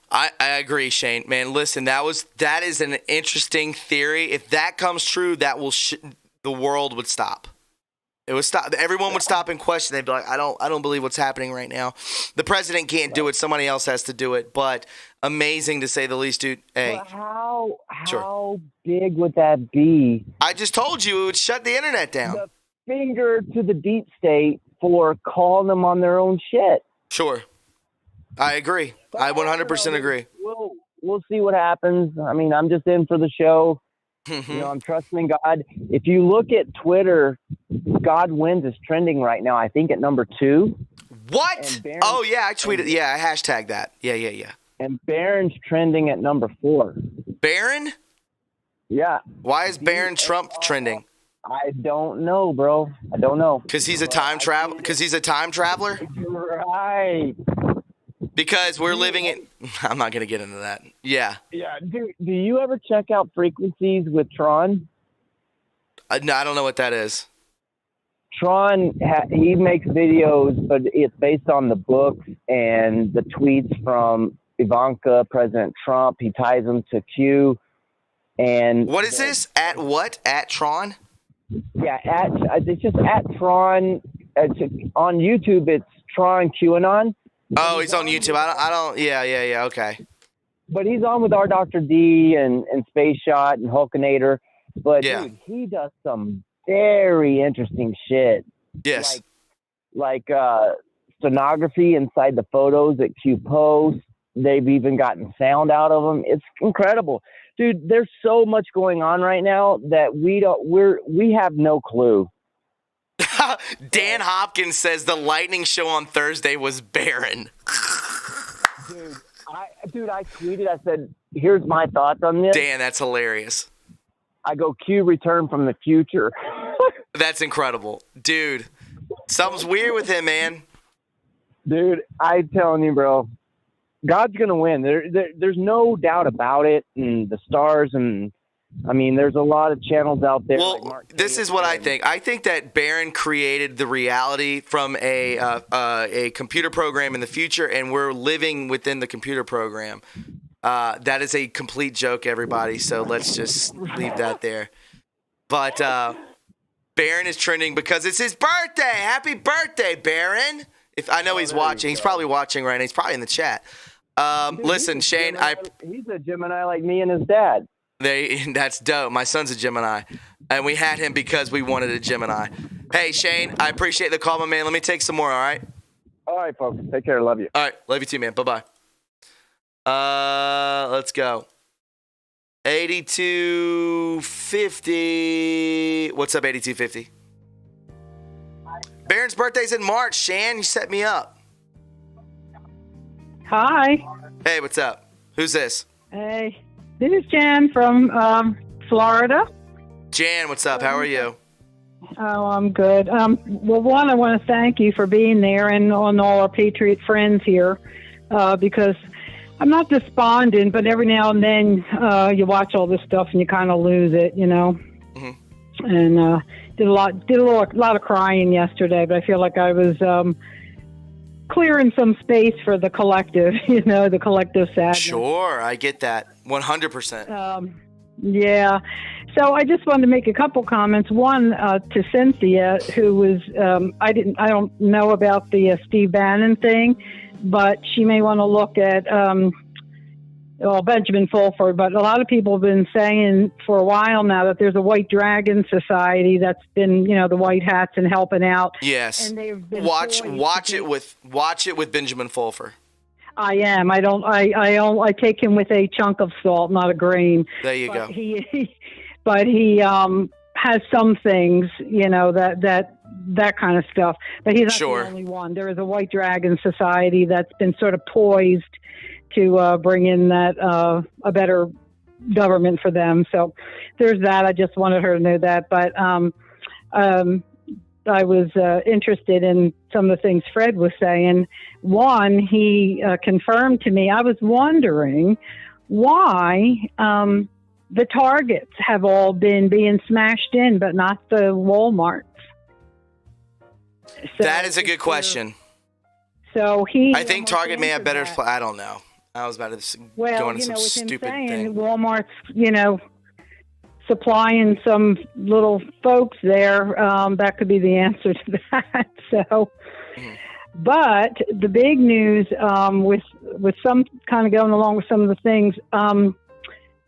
Speaker 1: I agree, Shane. Man, listen, that is an interesting theory. If that comes true, that will the world would stop. It would stop. Everyone would stop and question. They'd be like, I don't believe what's happening right now. The president can't do it. Somebody else has to do it. But amazing to say the least, dude. Hey,
Speaker 10: but how
Speaker 1: sure.
Speaker 10: big would that be?
Speaker 1: I just told you it would shut the internet down.
Speaker 10: The finger to the deep state for calling them on their own shit.
Speaker 1: Sure. I agree. I 100% agree.
Speaker 10: We'll see what happens. I mean, I'm just in for the show. I'm trusting God. If you look at Twitter, God Wins is trending right now, I think at number 2.
Speaker 1: What? Oh, yeah, I tweeted. Yeah, I hashtagged that. Yeah.
Speaker 10: And Barron's trending at number 4.
Speaker 1: Barron?
Speaker 10: Yeah.
Speaker 1: Why is Barron Trump trending?
Speaker 10: I don't know, bro. I don't know.
Speaker 1: Because he's a time traveler?
Speaker 10: Right.
Speaker 1: Because we're living in... I'm not going to get into that. Yeah.
Speaker 10: Yeah. Do you ever check out Frequencies with Tron?
Speaker 1: No, I don't know what that is.
Speaker 10: Tron, he makes videos, but it's based on the books and the tweets from Ivanka, President Trump. He ties them to Q. And
Speaker 1: what is this? At what? At Tron?
Speaker 10: Yeah, it's just at Tron. On YouTube, it's Tron QAnon.
Speaker 1: Oh, he's on YouTube. I don't. Yeah. Okay.
Speaker 10: But he's on with our Dr. D and Space Shot and Hulkinator. But
Speaker 1: yeah.
Speaker 10: Dude, he does some very interesting shit.
Speaker 1: Yes.
Speaker 10: Like stenography inside the photos that Q posts. They've even gotten sound out of them. It's incredible. Dude, there's so much going on right now that we have no clue.
Speaker 1: Dan Hopkins says the lightning show on Thursday was barren.
Speaker 10: Dude, I tweeted, I said, here's my thoughts on this.
Speaker 1: Dan, that's hilarious.
Speaker 10: I go, Q return from the future.
Speaker 1: That's incredible. Dude, something's weird with him, man.
Speaker 10: Dude, I'm telling you, bro, God's going to win. There's no doubt about it. And the stars and... I mean, there's a lot of channels out there.
Speaker 1: Well, like this is what I think. I think that Barron created the reality from a computer program in the future, and we're living within the computer program. That is a complete joke, everybody. So let's just leave that there. But Baron is trending because it's his birthday. Happy birthday, Baron. If I know he's watching. He's probably watching right now. He's probably in the chat. Listen, Shane,
Speaker 10: he's a Gemini like me and his dad.
Speaker 1: That's dope. My son's a Gemini, and we had him because we wanted a Gemini. Hey, Shane, I appreciate the call, my man. Let me take some more, all right?
Speaker 10: All right, folks. Take care. Love you.
Speaker 1: All right. Love you too, man. Bye-bye. Let's go. 8250. What's up, 8250? Baron's birthday's in March. Shan, you set me up.
Speaker 11: Hi.
Speaker 1: Hey, what's up? Who's this?
Speaker 11: Hey, this is Jan from Florida.
Speaker 1: Jan, what's up? How are you?
Speaker 11: Oh, I'm good. Well, one, I want to thank you for being there and on all our Patriot friends here, because I'm not despondent, but every now and then you watch all this stuff and you kind of lose it, you know. Mm-hmm. And did a lot of crying yesterday, but I feel like I was clearing some space for the collective, you know, the collective sadness.
Speaker 1: Sure, I get that 100%.
Speaker 11: Yeah. So I just wanted to make a couple comments. One to Cynthia, who was I don't know about the Steve Bannon thing, but she may want to look at Benjamin Fulford. But a lot of people have been saying for a while now that there's a White Dragon Society that's been, you know, the white hats and helping out.
Speaker 1: Yes.
Speaker 11: And they've been
Speaker 1: watch it with Benjamin Fulford.
Speaker 11: I am. I take him with a chunk of salt, not a grain.
Speaker 1: There you go.
Speaker 11: But he has some things, you know, that kind of stuff. But he's not the only one. There is a White Dragon Society that's been sort of poised to bring in that a better government for them. So there's that. I just wanted her to know that. But I was interested in some of the things Fred was saying. One, he confirmed to me, I was wondering why the Targets have all been being smashed in, but not the Walmarts. So
Speaker 1: that is a good question.
Speaker 11: So
Speaker 1: I think Target may have better. I don't know. I was about to go into some stupid thing.
Speaker 11: Walmart's, you know, supplying some little folks there, that could be the answer to that. So, but the big news with some kind of going along with some of the things,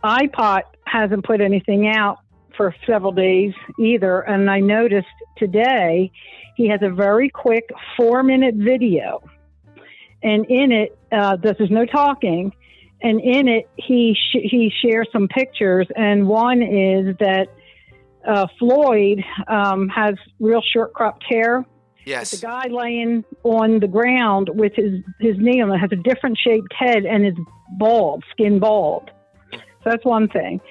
Speaker 11: iPod hasn't put anything out for several days either, and I noticed today he has a very quick 4-minute video, and in it, there's no talking. And in it, he shares some pictures, and one is that Floyd has real short cropped hair.
Speaker 1: Yes.
Speaker 11: The guy laying on the ground with his knee on it has a different shaped head and is bald, skin bald. So that's one thing.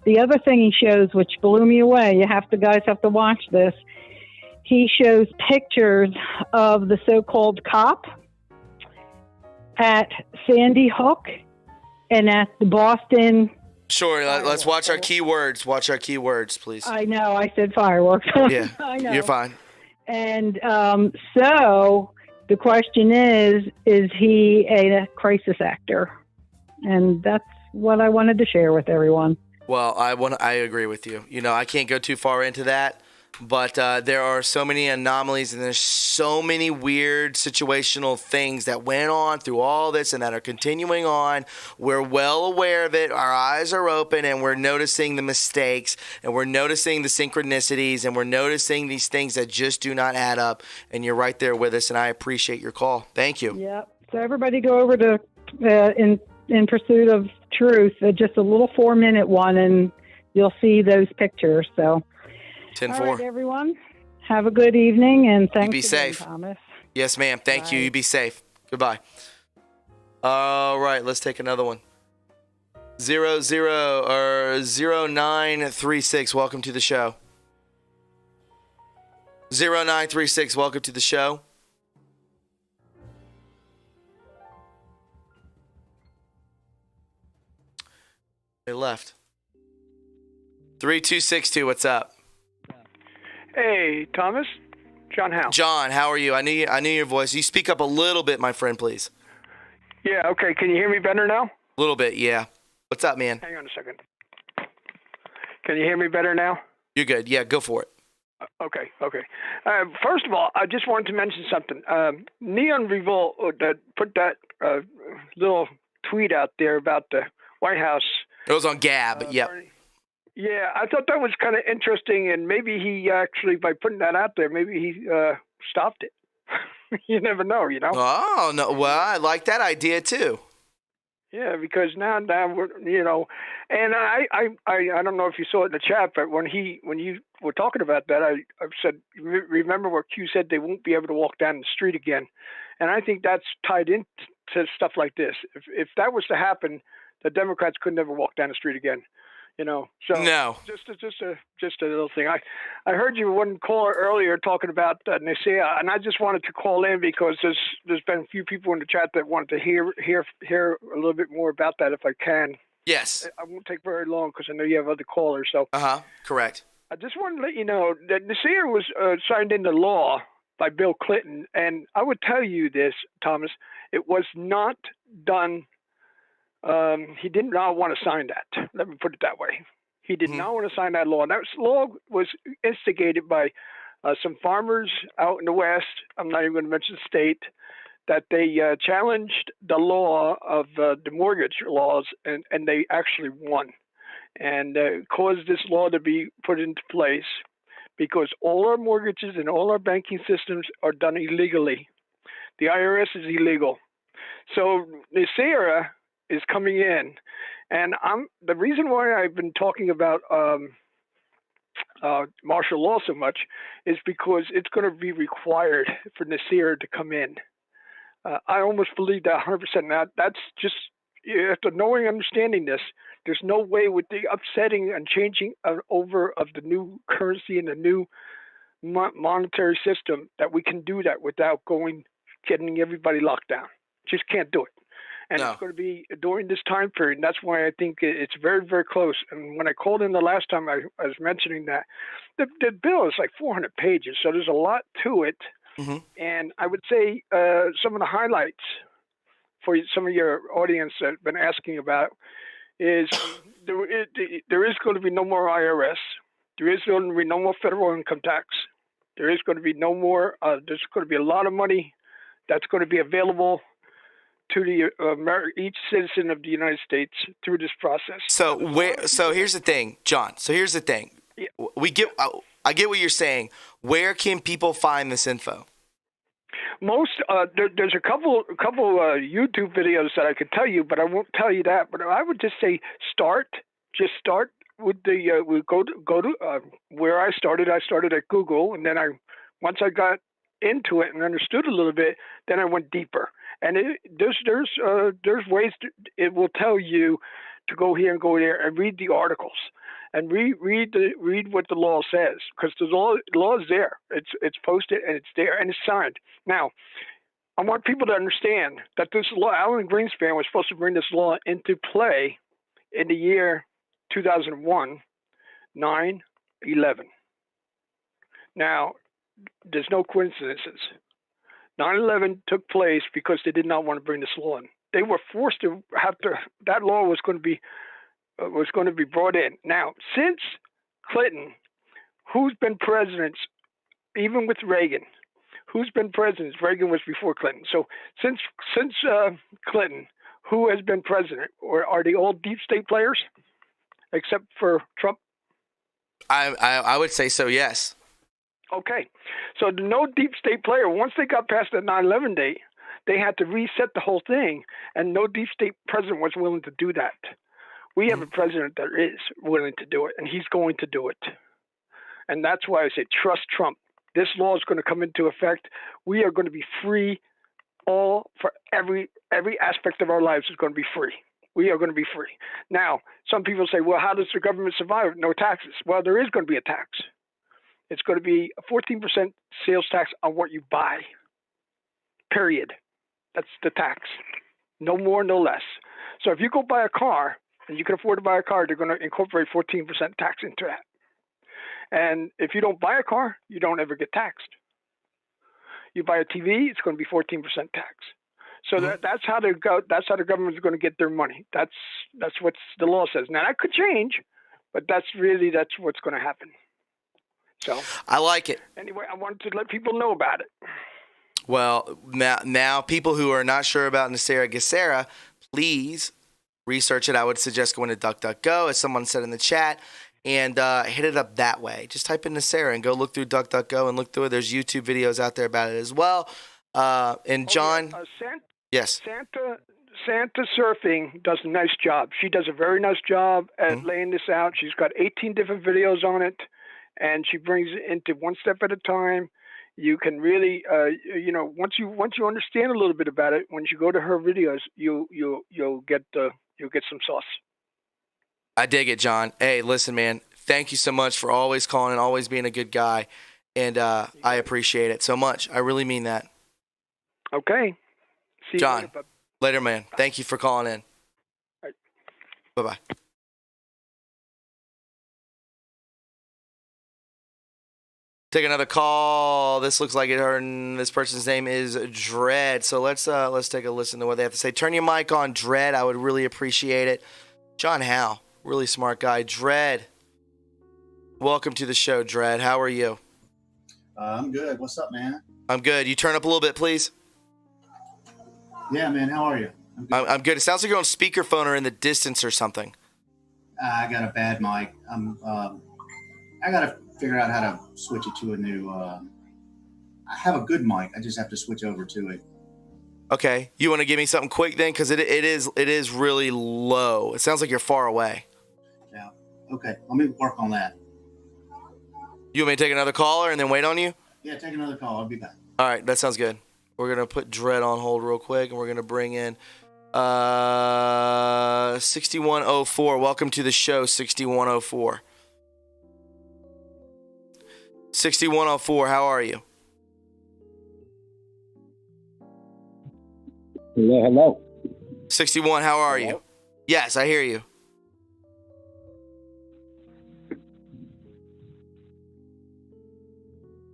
Speaker 11: The other thing he shows, which blew me away, guys have to watch this. He shows pictures of the so-called cop at Sandy Hook and at the Boston.
Speaker 1: Sure, let's watch our keywords. Watch our keywords, please.
Speaker 11: I know, I said fireworks.
Speaker 1: Yeah,
Speaker 11: I know.
Speaker 1: You're fine.
Speaker 11: And so the question is he a crisis actor? And that's what I wanted to share with everyone.
Speaker 1: Well, I agree with you. You know, I can't go too far into that, but there are so many anomalies and there's so many weird situational things that went on through all this and that are continuing on. We're well aware of it. Our eyes are open and we're noticing the mistakes and we're noticing the synchronicities and we're noticing these things that just do not add up. And you're right there with us, and I appreciate your call. Thank you.
Speaker 11: Yep. So everybody go over to In Pursuit of Truth, just a little 4-minute one, and you'll see those pictures. So
Speaker 1: 10-4.
Speaker 11: All right, everyone. Have a good evening, and thanks
Speaker 1: be
Speaker 11: again,
Speaker 1: safe.
Speaker 11: Thomas.
Speaker 1: Yes, ma'am. Thank you. You be safe. Goodbye. All right, let's take another one. 0936. Welcome to the show. 0936. Welcome to the show. They left. 3262. What's up?
Speaker 12: Hey, Thomas. John Howe.
Speaker 1: John, how are you? I knew your voice. You speak up a little bit, my friend, please.
Speaker 12: Yeah, okay. Can you hear me better now?
Speaker 1: A little bit, yeah. What's up, man?
Speaker 12: Hang on a second. Can you hear me better now?
Speaker 1: You're good. Yeah, go for it.
Speaker 12: Okay. First of all, I just wanted to mention something. Neon Revolt that put that little tweet out there about the White House.
Speaker 1: It was on Gab, yep.
Speaker 12: Yeah, I thought that was kind of interesting, and maybe he actually, by putting that out there, maybe he stopped it. You never know, you know?
Speaker 1: Oh, no. Well, I like that idea, too.
Speaker 12: Yeah, because now we're, you know, and I don't know if you saw it in the chat, but when you were talking about that, I said, remember where Q said they won't be able to walk down the street again, and I think that's tied into stuff like this. If that was to happen, the Democrats could never walk down the street again, you know. So
Speaker 1: no,
Speaker 12: just a little thing. I heard you one caller earlier talking about Nicaea, and I just wanted to call in because there's been a few people in the chat that wanted to hear a little bit more about that if I can.
Speaker 1: Yes.
Speaker 12: I won't take very long because I know you have other callers. So.
Speaker 1: Correct.
Speaker 12: I just wanted to let you know that Nicaea was signed into law by Bill Clinton, and I would tell you this, Thomas, it was not done. He did not want to sign that. Let me put it that way. He did not want to sign that law. And that law was instigated by some farmers out in the West. I'm not even going to mention the state. That they challenged the law of the mortgage laws, and they actually won. And caused this law to be put into place because all our mortgages and all our banking systems are done illegally. The IRS is illegal. So Nicaea is coming in, and the reason why I've been talking about martial law so much is because it's going to be required for Nicaea to come in. I almost believe that 100%. Now that's just after knowing, understanding this. There's no way with the upsetting and changing over of the new currency and the new monetary system that we can do that without getting everybody locked down. Just can't do it. And It's going to be during this time period. And that's why I think it's very, very close. And when I called in the last time, I was mentioning that the bill is like 400 pages. So there's a lot to it.
Speaker 1: Mm-hmm.
Speaker 12: And I would say some of the highlights for some of your audience that have been asking about is there is going to be no more IRS. There is going to be no more federal income tax. There is going to be no more. There's going to be a lot of money that's going to be available to each citizen of the United States through this process.
Speaker 1: So here's the thing, John. So here's the thing.
Speaker 12: Yeah.
Speaker 1: I get what you're saying. Where can people find this info?
Speaker 12: Most there's a couple YouTube videos that I could tell you, but I won't tell you that. But I would just say start with the we go to where I started. I started at Google, and then once I got into it and understood a little bit, then I went deeper. And there's ways it will tell you to go here and go there and read the articles and read what the law says, because the law is there. It's posted and it's there and it's signed. Now, I want people to understand that this law, Alan Greenspan was supposed to bring this law into play in the year 2001, 9/11. Now, there's no coincidences. 9/11 took place because they did not want to bring this law in. They were forced to have to. That law was going to be brought in. Now, since Clinton, who's been president, even with Reagan, who's been president? Reagan was before Clinton. So since Clinton, who has been president? Or are they all deep state players, except for Trump?
Speaker 1: I would say so. Yes.
Speaker 12: Okay, so no deep state player. Once they got past the 9/11 date, they had to reset the whole thing, and no deep state president was willing to do that. We have a president that is willing to do it, and he's going to do it. And that's why I say trust Trump. This law is going to come into effect. We are going to be free. For every aspect of our lives is going to be free. We are going to be free. Now, some people say, well, how does the government survive? No taxes. Well, there is going to be a tax. It's going to be a 14% sales tax on what you buy, period. That's the tax. No more, no less. So if you go buy a car and you can afford to buy a car, they're going to incorporate 14% tax into that. And if you don't buy a car, you don't ever get taxed. You buy a TV, it's going to be 14% tax. So that's how the government's going to get their money. That's what the law says. Now that could change, but that's what's going to happen. So
Speaker 1: I like it.
Speaker 12: Anyway, I wanted to let people know about it.
Speaker 1: Well, now people who are not sure about Nicera Gacera, please research it. I would suggest going to DuckDuckGo, as someone said in the chat, and hit it up that way. Just type in Nicera and go look through DuckDuckGo and look through it. There's YouTube videos out there about it as well. And John, yes,
Speaker 12: Santa Surfing does a nice job. She does a very nice job at laying this out. She's got 18 different videos on it, and she brings it into one step at a time. You can really, once you understand a little bit about it, once you go to her videos, you'll get some sauce.
Speaker 1: I dig it, John. Hey, listen, man. Thank you so much for always calling and always being a good guy, and I appreciate it so much. I really mean that.
Speaker 12: Okay. See
Speaker 1: John,
Speaker 12: you
Speaker 1: later, man. Bye. Thank you for calling in.
Speaker 12: Right.
Speaker 1: Bye-bye. Take another call. This looks like this person's name is Dread. So let's take a listen to what they have to say. Turn your mic on, Dread. I would really appreciate it. John Howe, really smart guy. Dread, welcome to the show, Dread. How are you?
Speaker 13: I'm good. What's up, man?
Speaker 1: I'm good. You turn up a little bit, please.
Speaker 13: Yeah, man. How are you?
Speaker 1: I'm good. It sounds like you're on speakerphone or in the distance or something.
Speaker 13: I got a bad mic. I got to figure out how to switch it to a new. I have a good mic. I just have to switch over to it.
Speaker 1: Okay. You want to give me something quick then? Because it is really low. It sounds like you're far away.
Speaker 13: Yeah. Okay. Let me work on that.
Speaker 1: You want me to take another caller and then wait on you?
Speaker 13: Yeah, take another call. I'll be back.
Speaker 1: All right. That sounds good. We're going to put Dread on hold real quick, and we're going to bring in 6104. Welcome to the show, 6104. 6104, how are you?
Speaker 14: Hello.
Speaker 1: 61, how are you? Yes, I hear you.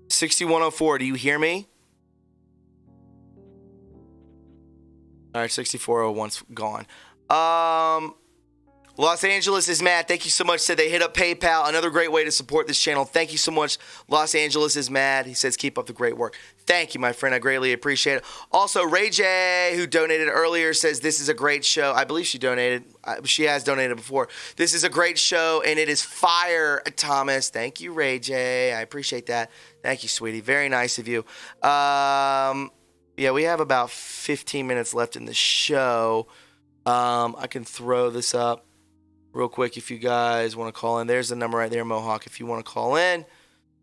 Speaker 1: $6104, do you hear me? All right, 6401's gone. Los Angeles is Matt. Thank you so much. Said they hit up PayPal. Another great way to support this channel. Thank you so much. Los Angeles is mad. He says, keep up the great work. Thank you, my friend. I greatly appreciate it. Also, Ray J, who donated earlier, says this is a great show. I believe she donated. She has donated before. This is a great show, and it is fire, Thomas. Thank you, Ray J. I appreciate that. Thank you, sweetie. Very nice of you. Yeah, we have about 15 minutes left in the show. I can throw this up real quick if you guys want to call in. There's the number right there, Mohawk, if you want to call in.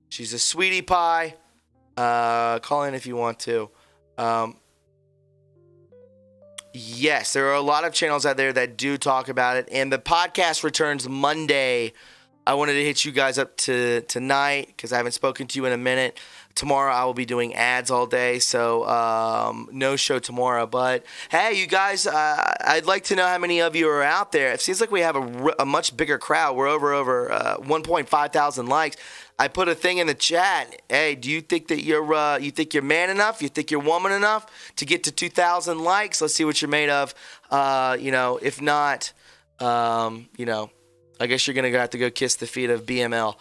Speaker 1: She's a sweetie pie. Call in if you want to. Yes, there are a lot of channels out there that do talk about it, and the podcast returns Monday. I wanted to hit you guys up tonight because I haven't spoken to you in a minute. Tomorrow I will be doing ads all day, so no show tomorrow. But hey, you guys, I'd like to know how many of you are out there. It seems like we have a much bigger crowd. We're over 1.5 thousand likes. I put a thing in the chat. Hey, do you think that you're man enough? You think you're woman enough to get to 2,000 likes? Let's see what you're made of. If not, I guess you're going to have to go kiss the feet of BML.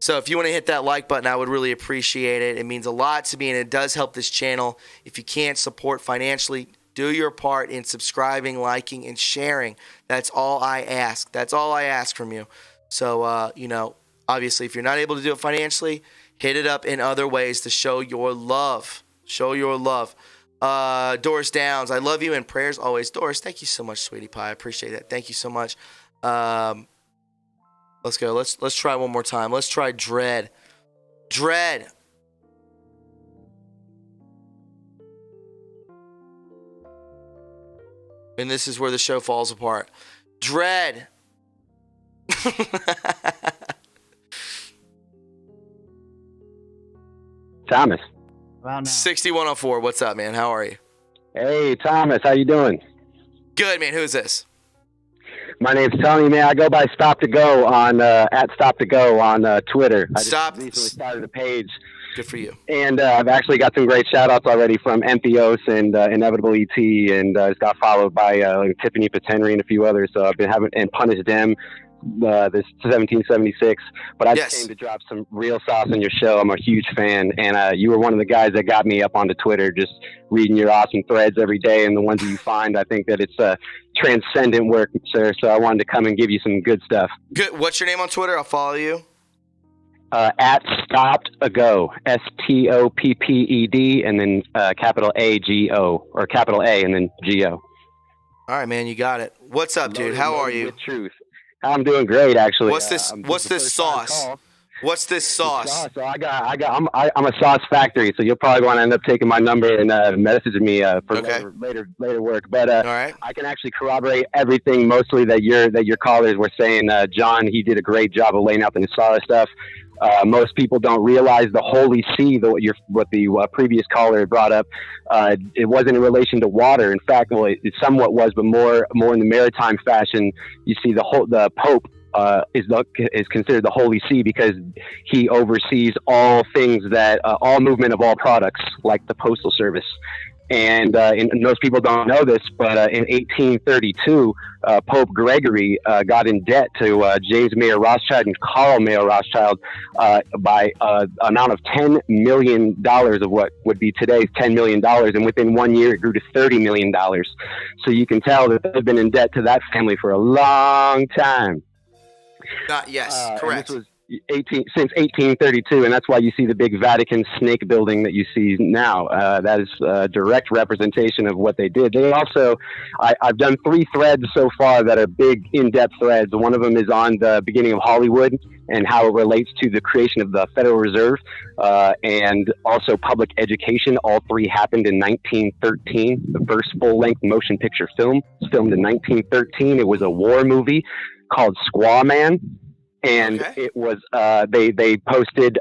Speaker 1: So if you want to hit that like button, I would really appreciate it. It means a lot to me, and it does help this channel. If you can't support financially, do your part in subscribing, liking, and sharing. That's all I ask. That's all I ask from you. So, obviously, if you're not able to do it financially, hit it up in other ways to show your love. Show your love. Doris Downs, I love you and prayers always. Doris, thank you so much, sweetie pie. I appreciate it. Thank you so much. Let's go. Let's try one more time. Let's try Dread. Dread. And this is where the show falls apart. Dread.
Speaker 14: Thomas.
Speaker 1: 6104. What's up, man? How are you?
Speaker 14: Hey, Thomas. How you doing?
Speaker 1: Good, man. Who's this?
Speaker 14: My name's Tony, man. I go by Stop to Go on at Stop to Go on Twitter. I just recently started a page,
Speaker 1: Good for you.
Speaker 14: And I've actually got some great shout outs already from Entheos and Inevitable ET, and it's got followed by Tiffany Patenry and a few others. So I've been having, and Punish Dem, this 1776. But I just came to drop some real sauce on your show. I'm a huge fan, and you were one of the guys that got me up onto Twitter, just reading your awesome threads every day, and the ones that you find. I think that it's transcendent work, sir. So I wanted to come and give you some good stuff.
Speaker 1: Good. What's your name on Twitter? I'll follow you.
Speaker 14: At Stopped Ago, STOPPED, and then capital AGO, or capital A and then GO.
Speaker 1: All right, man, you got it. What's up, dude? How are you?
Speaker 14: With truth. I'm doing great, actually.
Speaker 1: What's this? What's this sauce? What's this sauce?
Speaker 14: So I'm a sauce factory. So you'll probably want to end up taking my number and messaging me for later work. But
Speaker 1: all right.
Speaker 14: I can actually corroborate everything mostly that your callers were saying. John, he did a great job of laying out the Nasara stuff. Most people don't realize the Holy See, what the previous caller had brought up. It wasn't in relation to water. In fact, well, it somewhat was, but more in the maritime fashion. You see, the Pope is considered the Holy See because he oversees all things that all movement of all products, like the Postal Service. And most people don't know this, but in 1832, Pope Gregory got in debt to James Mayer Rothschild and Carl Mayer Rothschild by an amount of $10 million of what would be today's $10 million. And within 1 year, it grew to $30 million. So you can tell that they've been in debt to that family for a long time.
Speaker 1: Yes, correct.
Speaker 14: This was since 1832, and that's why you see the big Vatican snake building that you see now. That is a direct representation of what they did. They also, I've done 3 threads so far that are big, in-depth threads. One of them is on the beginning of Hollywood and how it relates to the creation of the Federal Reserve, and also public education. All 3 happened in 1913. The first full-length motion picture film was filmed in 1913. It was a war movie called Squaw Man. And it was they posted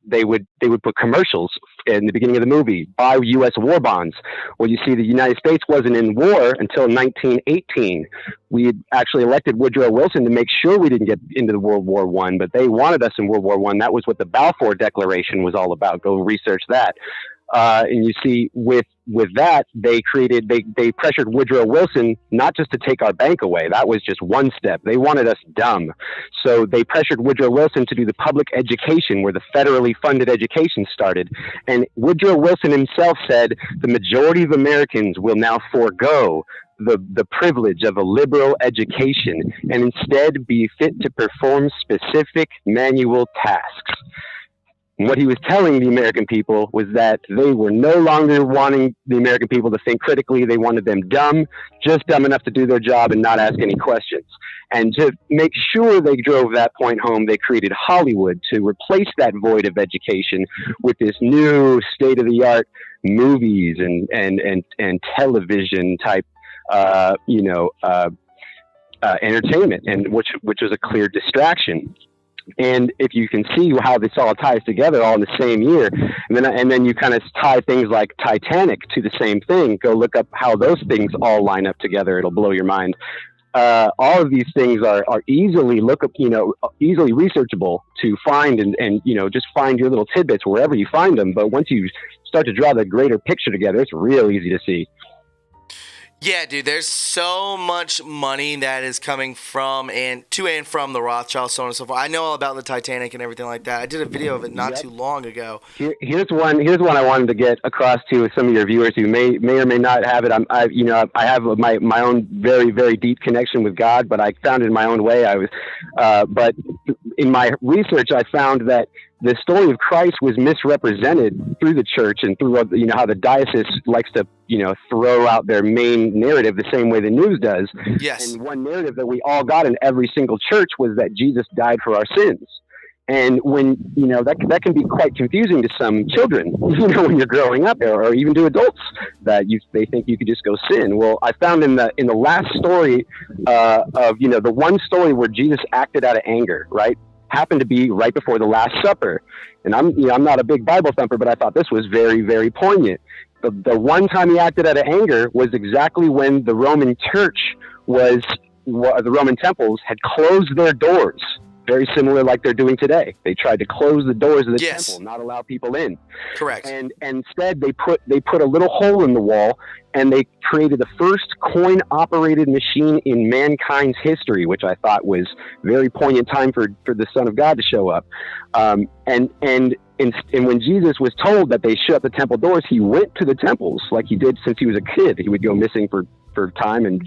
Speaker 14: they would put commercials in the beginning of the movie, buy U.S. war bonds. Well, you see, the United States wasn't in war until 1918. We had actually elected Woodrow Wilson to make sure we didn't get into the World War I, but they wanted us in World War I. That was what the Balfour Declaration was all about. Go research that. And you see, with that, they pressured Woodrow Wilson not just to take our bank away. That was just one step. They wanted us dumb. So they pressured Woodrow Wilson to do the public education where the federally funded education started. And Woodrow Wilson himself said the majority of Americans will now forego the privilege of a liberal education and instead be fit to perform specific manual tasks. And what he was telling the American people was that they were no longer wanting the American people to think critically. They wanted them dumb, just dumb enough to do their job and not ask any questions. And to make sure they drove that point home, they created Hollywood to replace that void of education with this new state-of-the-art movies and television type, entertainment, and which was a clear distraction. And if you can see how this all ties together all in the same year, and then you kind of tie things like Titanic to the same thing, go look up how those things all line up together. It'll blow your mind. All of these things are easily easily researchable to find and just find your little tidbits wherever you find them. But once you start to draw the greater picture together, it's real easy to see.
Speaker 1: Yeah, dude, there's so much money that is coming from and from the Rothschilds, so on and so forth. I know all about the Titanic and everything like that. I did a video of it not too long ago.
Speaker 14: Here's one I wanted to get across to some of your viewers who may or may not have it. I have my own very, very deep connection with God, but I found it in my own way. But in my research, I found that the story of Christ was misrepresented through the church and through how the diocese likes to throw out their main narrative the same way the news does.
Speaker 1: Yes.
Speaker 14: And one narrative that we all got in every single church was that Jesus died for our sins. And when that can be quite confusing to some children, when you're growing up, or even to adults, that they think you could just go sin. Well, I found in the last story of the one story where Jesus acted out of anger, right? Happened to be right before the Last Supper. And I'm not a big Bible thumper, but I thought this was very, very poignant. The one time he acted out of anger was exactly when the Roman church the Roman temples had closed their doors very similar like they're doing today. They tried to close the doors of the
Speaker 1: Yes.
Speaker 14: temple, not allow people in.
Speaker 1: Correct.
Speaker 14: And instead they put a little hole in the wall, and they created the first coin-operated machine in mankind's history, which I thought was very poignant time for the Son of God to show up. And when Jesus was told that they shut the temple doors, he went to the temples like he did since he was a kid. He would go missing for time, and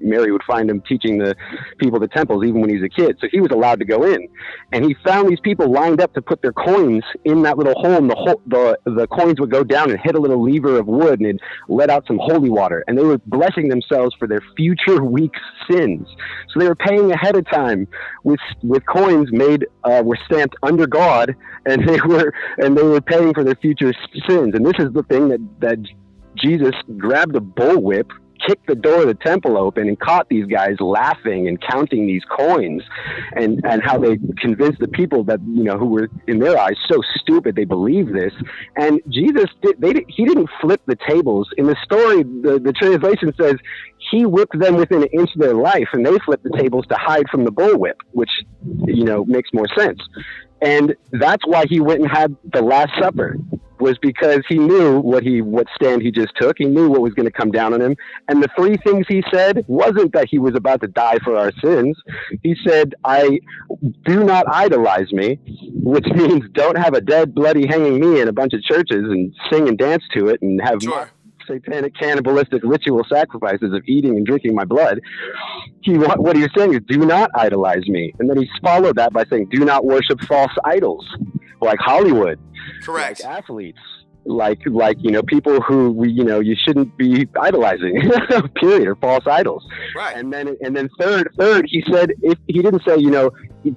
Speaker 14: Mary would find him teaching the people the temples even when he was a kid. So he was allowed to go in, and he found these people lined up to put their coins in that little hole, and the coins would go down and hit a little lever of wood, and it let out some holy water, and they were blessing themselves for their future week's sins. So they were paying ahead of time with coins made were stamped under God, and they were paying for their future sins. And this is the thing that Jesus grabbed a bullwhip, kicked the door of the temple open, and caught these guys laughing and counting these coins, and how they convinced the people that, who were in their eyes so stupid they believed this. And Jesus he didn't flip the tables. In the story, the translation says he whipped them within an inch of their life, and they flipped the tables to hide from the bullwhip, which makes more sense. And that's why he went and had the Last Supper, was because he knew what stand he just took. He knew what was going to come down on him. And the three things he said wasn't that he was about to die for our sins. He said, I do not idolize me, which means don't have a dead, bloody hanging me in a bunch of churches and sing and dance to it and have satanic cannibalistic ritual sacrifices of eating and drinking my blood. What he was saying is, do not idolize me. And then he followed that by saying, do not worship false idols like Hollywood.
Speaker 1: Correct.
Speaker 14: Like athletes, like people who you shouldn't be idolizing, period, or false idols.
Speaker 1: Right.
Speaker 14: And then third, he said, if he didn't say,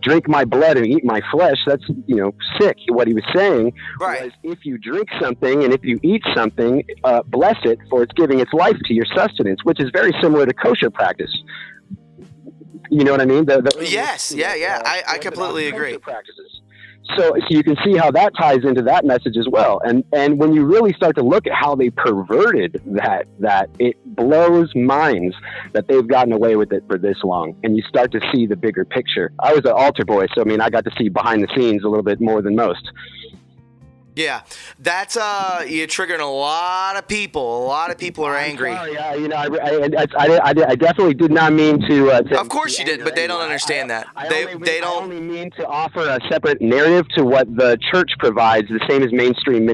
Speaker 14: drink my blood and eat my flesh, that's sick. What he was saying was, if you drink something and if you eat something, bless it, for it's giving its life to your sustenance, which is very similar to kosher practice. You know what I mean?
Speaker 1: Yes. Yeah. I completely agree.
Speaker 14: Practices. So you can see how that ties into that message as well. And when you really start to look at how they perverted that it blows minds that they've gotten away with it for this long. And you start to see the bigger picture. I was an altar boy, so I got to see behind the scenes a little bit more than most.
Speaker 1: Yeah, that's you're triggering a lot of people. A lot of people are angry.
Speaker 14: Sorry, I definitely did not mean to.
Speaker 1: Of course you didn't, but they don't understand that.
Speaker 14: I only mean to offer a separate narrative to what the church provides, the same as mainstream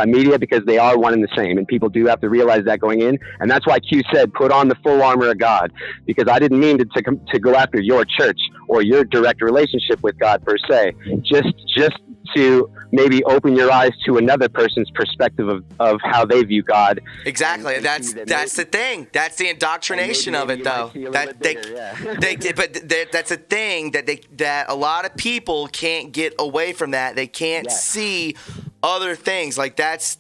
Speaker 14: media, because they are one and the same, and people do have to realize that going in. And that's why Q said, put on the full armor of God, because I didn't mean to go after your church or your direct relationship with God per se. Just to maybe open your eyes to another person's perspective of how they view God.
Speaker 1: Exactly. That's the thing. That's the indoctrination of it, though. That's a thing that a lot of people can't get away from. That they can't see other things. Like that's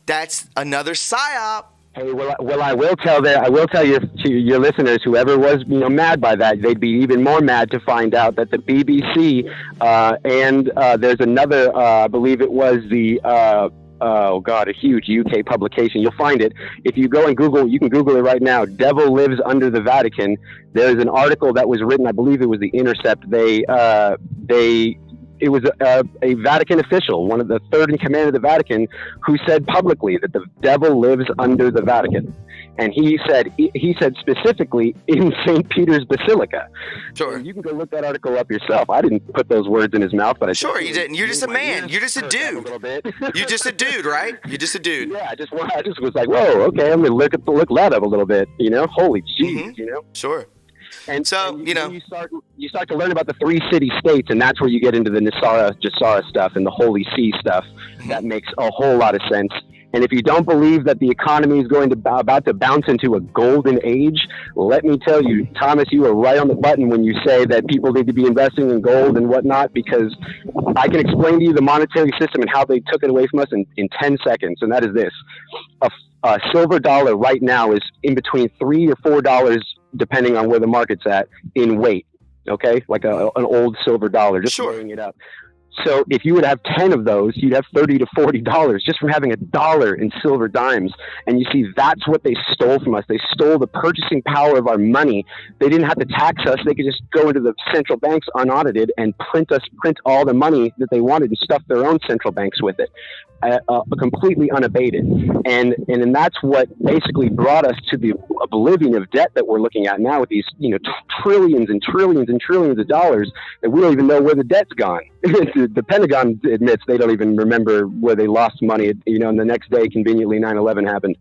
Speaker 1: another psyop.
Speaker 14: Hey, well, I will tell your listeners, whoever was mad by that, they'd be even more mad to find out that the BBC and there's another, I believe it was the a huge UK publication. You'll find it if you go and Google. You can Google it right now. Devil lives under the Vatican. There's an article that was written. I believe it was The Intercept. It was a Vatican official, one of the third in command of the Vatican, who said publicly that the devil lives under the Vatican. And he said specifically in St. Peter's Basilica.
Speaker 1: Sure.
Speaker 14: So you can go look that article up yourself. I didn't put those words in his mouth, but
Speaker 1: Sure, you didn't. You're just a man. You're just a dude.
Speaker 14: A little bit.
Speaker 1: You're just a dude, right? You're just a dude.
Speaker 14: Yeah, I just was like, whoa, okay, I'm gonna look that up a little bit. Holy jeez,
Speaker 1: Sure.
Speaker 14: And so, you start to learn about the 3 city-states, and that's where you get into the Jasara stuff and the Holy See stuff. That makes a whole lot of sense. And if you don't believe that the economy is about to bounce into a golden age, let me tell you, Thomas, you are right on the button when you say that people need to be investing in gold and whatnot, because I can explain to you the monetary system and how they took it away from us in 10 seconds. And that is this. A silver dollar right now is in between $3 or $4, depending on where the market's at, in weight. Okay? Like an old silver dollar, just weighing it up. So if you would have 10 of those, you'd have $30 to $40 just from having $1 in silver dimes. And you see, that's what they stole from us. They stole the purchasing power of our money. They didn't have to tax us. They could just go into the central banks unaudited and print all the money that they wanted and stuff their own central banks with it. Completely unabated. And that's what basically brought us to the oblivion of debt that we're looking at now with these, trillions and trillions and trillions of dollars that we don't even know where the debt's gone. The Pentagon admits they don't even remember where they lost money, and the next day conveniently 9/11 happened.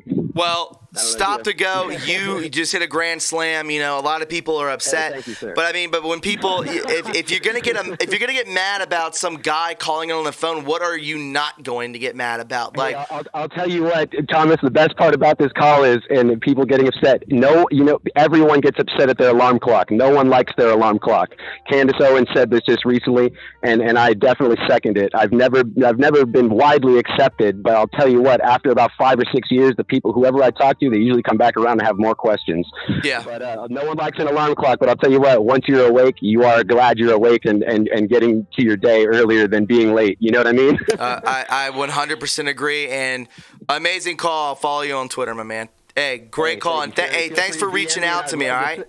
Speaker 1: Well, stop to go. You just hit a grand slam. A lot of people are upset.
Speaker 14: Thank you, sir.
Speaker 1: But when people, if you're gonna get mad about some guy calling in on the phone, what are you not going to get mad about? Like,
Speaker 14: hey, I'll tell you what, Thomas. The best part about this call is, and people getting upset. No, everyone gets upset at their alarm clock. No one likes their alarm clock. Candace Owens said this just recently, and I definitely second it. I've never been widely accepted, but I'll tell you what. After about 5 or 6 years, the people, whoever I talk to, they usually come back around and have more questions.
Speaker 1: Yeah.
Speaker 14: But no one likes an alarm clock. But I'll tell you what, once you're awake, you are glad you're awake and getting to your day earlier than being late. You know what I mean?
Speaker 1: I 100% agree. And amazing call. I'll follow you on Twitter, my man. Hey, great call. And thanks for reaching out to me, all right?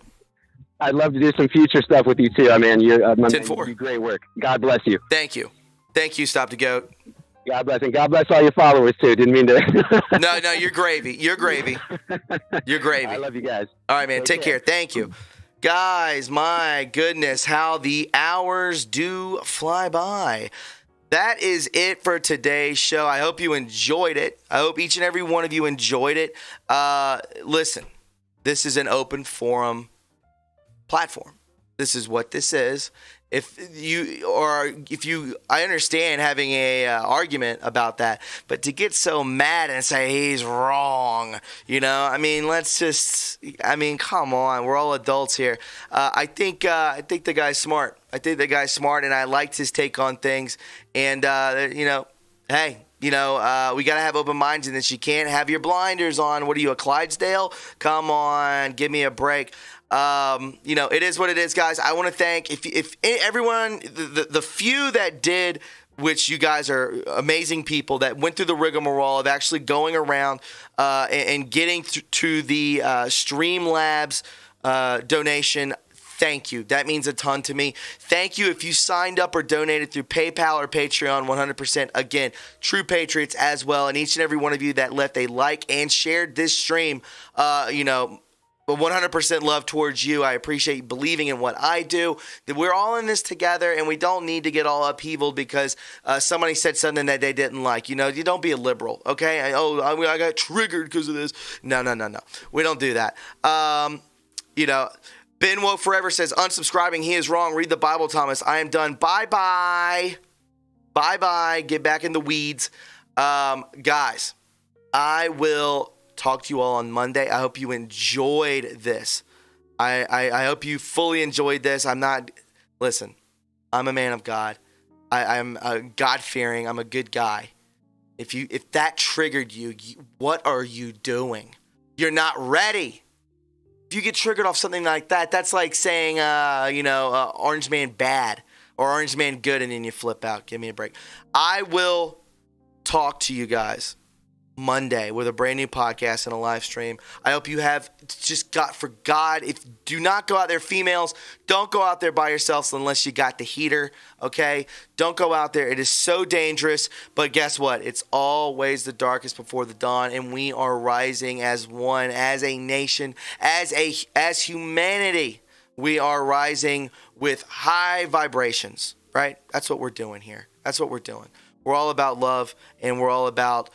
Speaker 14: I'd love to do some future stuff with you, too. You do great work. God bless you.
Speaker 1: Thank you. Thank you, Stop the Goat.
Speaker 14: God bless, and God bless all your followers, too. Didn't mean to.
Speaker 1: No, you're gravy. You're gravy. You're gravy.
Speaker 14: I love you guys.
Speaker 1: All right, man. Take care. Thank you. Guys, my goodness, how the hours do fly by. That is it for today's show. I hope you enjoyed it. I hope each and every one of you enjoyed it. Listen, this is an open forum platform. This is what this is. I understand having a argument about that, but to get so mad and say he's wrong, come on, we're all adults here. I think the guy's smart. And I liked his take on things. And hey. We got to have open minds in this. You can't have your blinders on. What are you, a Clydesdale? Come on, give me a break. It is what it is, guys. I want to thank if everyone, the few that did, which you guys are amazing people that went through the rigmarole of actually going around and getting to the Streamlabs donation. Thank you. That means a ton to me. Thank you if you signed up or donated through PayPal or Patreon, 100%. Again, true patriots as well. And each and every one of you that left a like and shared this stream, 100% love towards you. I appreciate you believing in what I do. That we're all in this together, and we don't need to get all upheaval because somebody said something that they didn't like. You don't be a liberal, okay? I got triggered because of this. No. We don't do that. Ben Woke Forever says, unsubscribing, he is wrong. Read the Bible, Thomas. I am done. Bye-bye. Bye-bye. Get back in the weeds. Guys, I will talk to you all on Monday. I hope you enjoyed this. I hope you fully enjoyed this. Listen, I'm a man of God. I'm God-fearing. I'm a good guy. If that triggered you, what are you doing? You're not ready. If you get triggered off something like that, that's like saying, Orange Man bad or Orange Man good, and then you flip out. Give me a break. I will talk to you guys Monday with a brand new podcast and a live stream. I hope you have just got for God. Do not go out there, females. Don't go out there by yourselves unless you got the heater. Okay, don't go out there. It is so dangerous. But guess what? It's always the darkest before the dawn, and we are rising as one, as a nation, as humanity. We are rising with high vibrations. Right? That's what we're doing here. That's what we're doing. We're all about love, and we're all about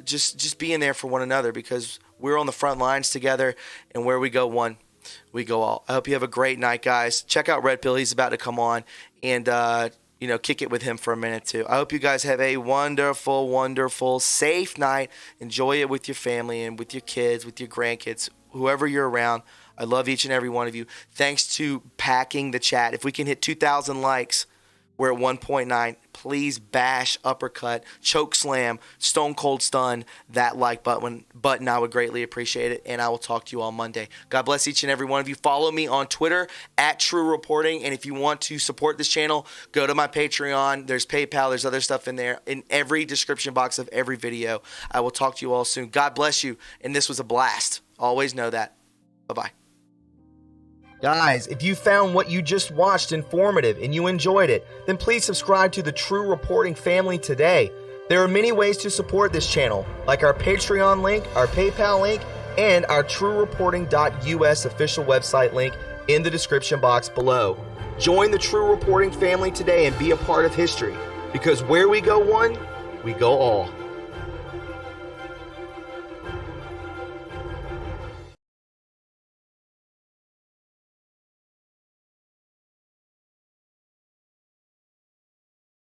Speaker 1: just being there for one another, because we're on the front lines together, and where we go one, we go all. I hope you have a great night, guys. Check out Red Pill. He's about to come on and, kick it with him for a minute, too. I hope you guys have a wonderful, wonderful, safe night. Enjoy it with your family and with your kids, with your grandkids, whoever you're around. I love each and every one of you. Thanks to packing the chat. If we can hit 2,000 likes, We're at 1.9. Please bash, uppercut, choke slam, stone cold stun that like button. I would greatly appreciate it. And I will talk to you all Monday. God bless each and every one of you. Follow me on Twitter at TRUreporting. And if you want to support this channel, go to my Patreon. There's PayPal. There's other stuff in there. In every description box of every video. I will talk to you all soon. God bless you. And this was a blast. Always know that. Bye-bye. Guys, if you found what you just watched informative and you enjoyed it, then please subscribe to the True Reporting family today. There are many ways to support this channel, like our Patreon link, our PayPal link, and our TrueReporting.us official website link in the description box below. Join the True Reporting family today and be a part of history, because where we go one, we go all.